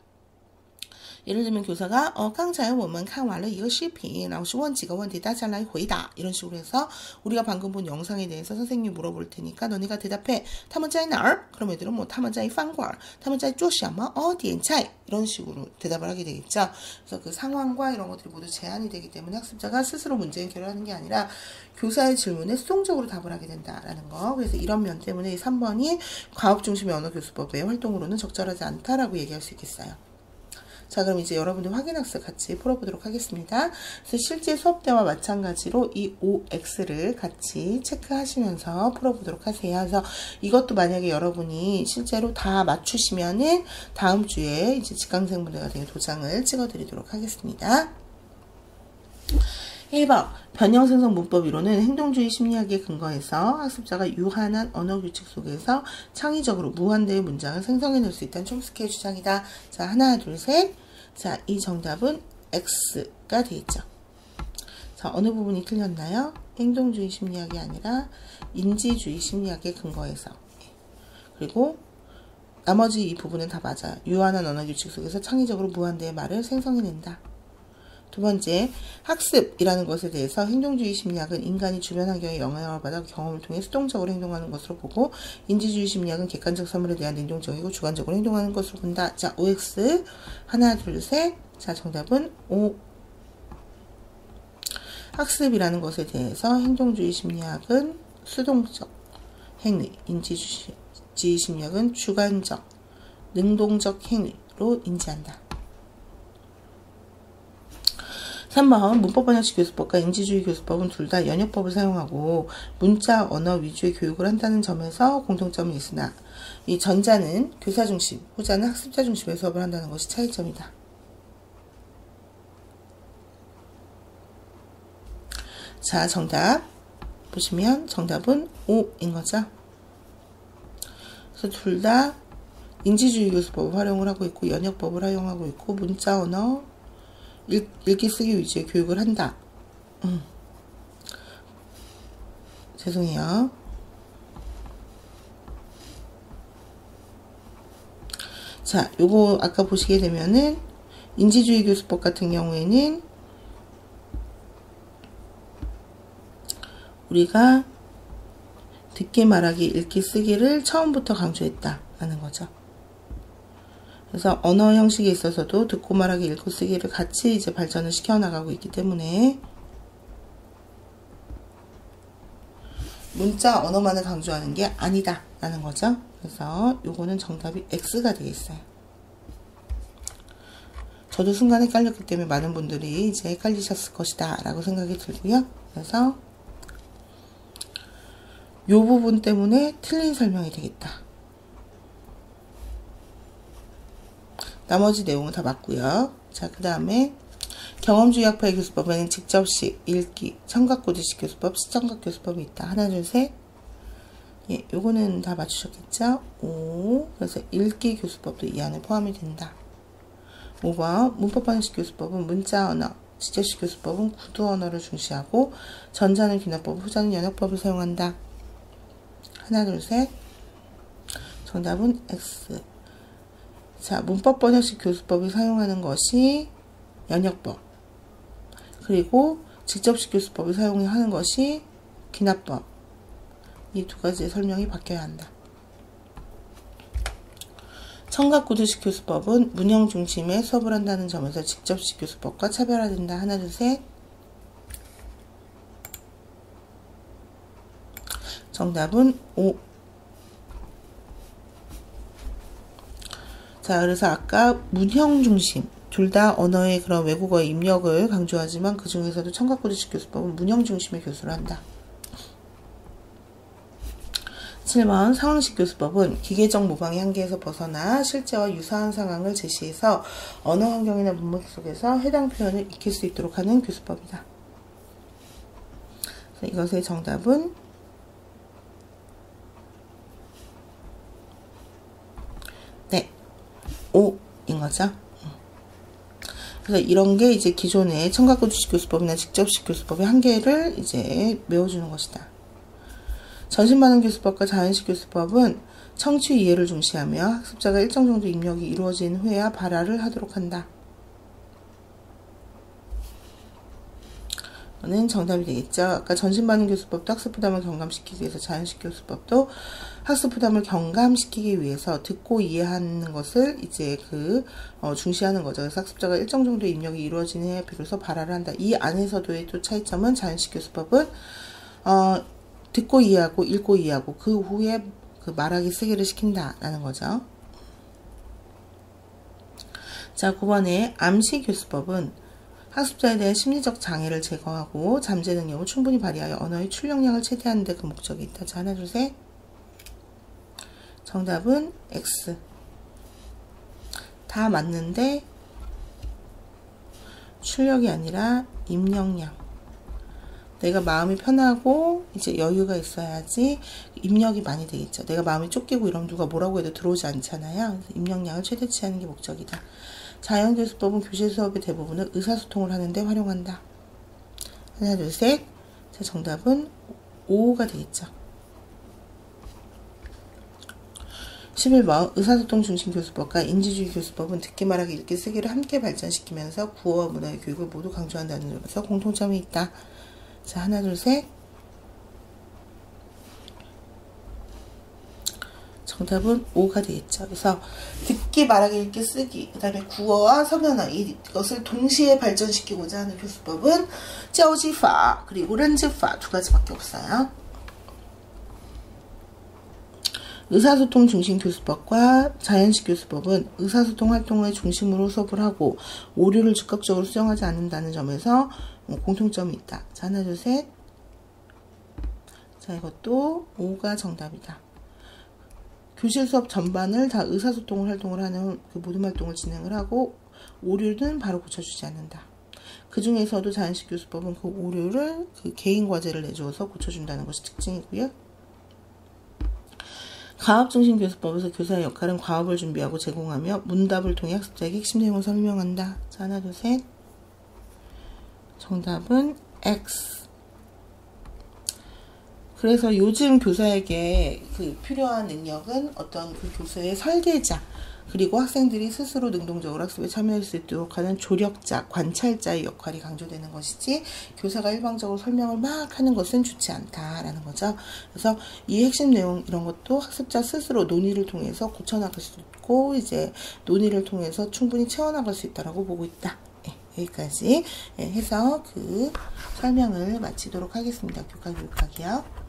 예를 들면 교사가 刚才我们看完了一个视频老师问几个问题大家来回答 이런 식으로 해서 우리가 방금 본 영상에 대해서 선생님이 물어볼 테니까 너네가 대답해 他们在哪儿 그럼 애들은 뭐 他们在饭馆他们在做什么 点菜 이런 식으로 대답을 하게 되겠죠. 그래서 그 상황과 이런 것들이 모두 제한이 되기 때문에 학습자가 스스로 문제 해결을 하는 게 아니라 교사의 질문에 수동적으로 답을 하게 된다라는 거. 그래서 이런 면 때문에 3번이 과학 중심의 언어 교수법의 활동으로는 적절하지 않다라고 얘기할 수 있겠어요. 자, 그럼 이제 여러분들 확인학습 같이 풀어보도록 하겠습니다. 그래서 실제 수업 때와 마찬가지로 이 OX를 같이 체크하시면서 풀어보도록 하세요. 그래서 이것도 만약에 여러분이 실제로 다 맞추시면은 다음 주에 이제 직강생분들 같은 도장을 찍어드리도록 하겠습니다. 1번 변형생성 문법 이론은 행동주의 심리학에 근거해서 학습자가 유한한 언어규칙 속에서 창의적으로 무한대의 문장을 생성해낼 수 있다는 촘스키의 주장이다. 자, 하나, 둘, 셋. 자, 이 정답은 X가 되겠죠. 자, 어느 부분이 틀렸나요? 행동주의 심리학이 아니라 인지주의 심리학에 근거해서. 그리고 나머지 이 부분은 다 맞아요. 유한한 언어규칙 속에서 창의적으로 무한대의 말을 생성해낸다. 두 번째, 학습이라는 것에 대해서 행동주의 심리학은 인간이 주변 환경에 영향을 받아 경험을 통해 수동적으로 행동하는 것으로 보고 인지주의 심리학은 객관적 사물에 대한 능동적이고 주관적으로 행동하는 것으로 본다. 자, OX 하나, 둘, 셋. 자, 정답은 O. 학습이라는 것에 대해서 행동주의 심리학은 수동적 행위, 인지주의 심리학은 주관적, 능동적 행위로 인지한다. 3번 문법 번역식 교수법과 인지주의 교수법은 둘 다 연역법을 사용하고 문자 언어 위주의 교육을 한다는 점에서 공통점이 있으나 이 전자는 교사 중심, 후자는 학습자 중심의 수업을 한다는 것이 차이점이다. 자, 정답 보시면 정답은 O인 거죠. 그래서 둘 다 인지주의 교수법을 활용을 하고 있고 연역법을 활용하고 있고 문자 언어 읽기 쓰기 위주의 교육을 한다. 죄송해요. 자, 요거 아까 보시게 되면은 인지주의 교수법 같은 경우에는 우리가 듣기 말하기 읽기 쓰기를 처음부터 강조했다라는 거죠. 그래서 언어 형식에 있어서도 듣고 말하기 읽고 쓰기를 같이 이제 발전을 시켜 나가고 있기 때문에 문자 언어만을 강조하는 게 아니다 라는 거죠. 그래서 요거는 정답이 X가 되겠어요. 저도 순간 헷갈렸기 때문에 많은 분들이 이제 헷갈리셨을 것이다 라고 생각이 들고요. 그래서 요 부분 때문에 틀린 설명이 되겠다. 나머지 내용은 다 맞고요. 자, 그 다음에 경험주의 학파의 교수법에는 직접식, 읽기, 청각고지식 교수법, 시청각 교수법이 있다. 하나, 둘, 셋. 예, 요거는 다 맞추셨겠죠? 5. 그래서 읽기 교수법도 이 안에 포함이 된다. 5번 문법 반응식 교수법은 문자 언어, 직접식 교수법은 구두 언어를 중시하고 전자는 귀납법, 후자는 연역법을 사용한다. 하나, 둘, 셋. 정답은 X. 자, 문법 번역식 교수법을 사용하는 것이 연역법. 그리고 직접식 교수법을 사용하는 것이 귀납법. 이 두 가지의 설명이 바뀌어야 한다. 청각고지식 교수법은 문형 중심의 수업을 한다는 점에서 직접식 교수법과 차별화된다. 하나, 둘, 셋. 정답은 5. 자, 그래서 아까 문형 중심, 둘 다 언어의 그런 외국어의 입력을 강조하지만 그 중에서도 청각고지식 교수법은 문형 중심의 교수를 한다. 7번 상황식 교수법은 기계적 모방의 한계에서 벗어나 실제와 유사한 상황을 제시해서 언어 환경이나 문맥 속에서 해당 표현을 익힐 수 있도록 하는 교수법이다. 그래서 이것의 정답은 네, 5인 거죠. 그래서 이런 게 이제 기존의 청각고지식 교수법이나 직접식 교수법의 한계를 이제 메워주는 것이다. 전신반응 교수법과 자연식 교수법은 청취 이해를 중시하며 학습자가 일정 정도 입력이 이루어진 후에야 발화를 하도록 한다. 이거는 정답이 되겠죠. 아까 전신반응 교수법도 학습 부담을 경감시키기 위해서, 자연식 교수법도 학습 부담을 경감시키기 위해서 듣고 이해하는 것을 이제 중시하는 거죠. 그래서 학습자가 일정 정도 입력이 이루어진 후에 비로소 발화를 한다. 이 안에서도의 또 차이점은 자연식 교수법은 듣고 이해하고 읽고 이해하고 그 후에 그 말하기 쓰기를 시킨다라는 거죠. 자, 9번에 암시 교수법은 학습자에 대한 심리적 장애를 제거하고 잠재 능력을 충분히 발휘하여 언어의 출력량을 최대화하는 데 그 목적이 있다. 자, 하나, 둘, 셋. 정답은 X. 다 맞는데 출력이 아니라 입력량. 내가 마음이 편하고 이제 여유가 있어야지 입력이 많이 되겠죠. 내가 마음이 쫓기고 이러면 누가 뭐라고 해도 들어오지 않잖아요. 그래서 입력량을 최대치 하는 게 목적이다. 자연교수법은 교실 수업의 대부분을 의사소통을 하는 데 활용한다. 하나, 둘, 셋. 자, 정답은 5가 되겠죠. 11번 의사소통 중심 교수법과 인지주의 교수법은 듣기, 말하기, 읽기, 쓰기를 함께 발전시키면서 구어와 문화의 교육을 모두 강조한다는 점에서 공통점이 있다. 자, 하나, 둘, 셋. 정답은 5가 되겠죠. 그래서 듣기, 말하기, 읽기, 쓰기, 그 다음에 구어와 서면어 이것을 동시에 발전시키고자 하는 교수법은 쩌지파 그리고 렌즈파 두 가지밖에 없어요. 의사소통 중심 교수법과 자연식 교수법은 의사소통 활동을 중심으로 수업을 하고 오류를 즉각적으로 수정하지 않는다는 점에서 공통점이 있다. 자, 하나, 둘, 셋. 자, 이것도 5가 정답이다. 교실 수업 전반을 다 의사소통을 활동을 하는 그 모든 활동을 진행을 하고 오류는 바로 고쳐주지 않는다. 그 중에서도 자연식 교수법은 그 오류를 그 개인 과제를 내주어서 고쳐준다는 것이 특징이고요. 과업중심 교수법에서 교사의 역할은 과업을 준비하고 제공하며 문답을 통해 학습자에게 핵심 내용을 설명한다. 자, 하나, 둘, 셋. 정답은 X. 그래서 요즘 교사에게 그 필요한 능력은 어떤 그 교수의 설계자, 그리고 학생들이 스스로 능동적으로 학습에 참여할 수 있도록 하는 조력자, 관찰자의 역할이 강조되는 것이지 교사가 일방적으로 설명을 막 하는 것은 좋지 않다라는 거죠. 그래서 이 핵심 내용 이런 것도 학습자 스스로 논의를 통해서 고쳐나갈 수 있고 이제 논의를 통해서 충분히 채워나갈 수 있다라고 보고 있다. 여기까지 해서 그 설명을 마치도록 하겠습니다. 교과교육학이요.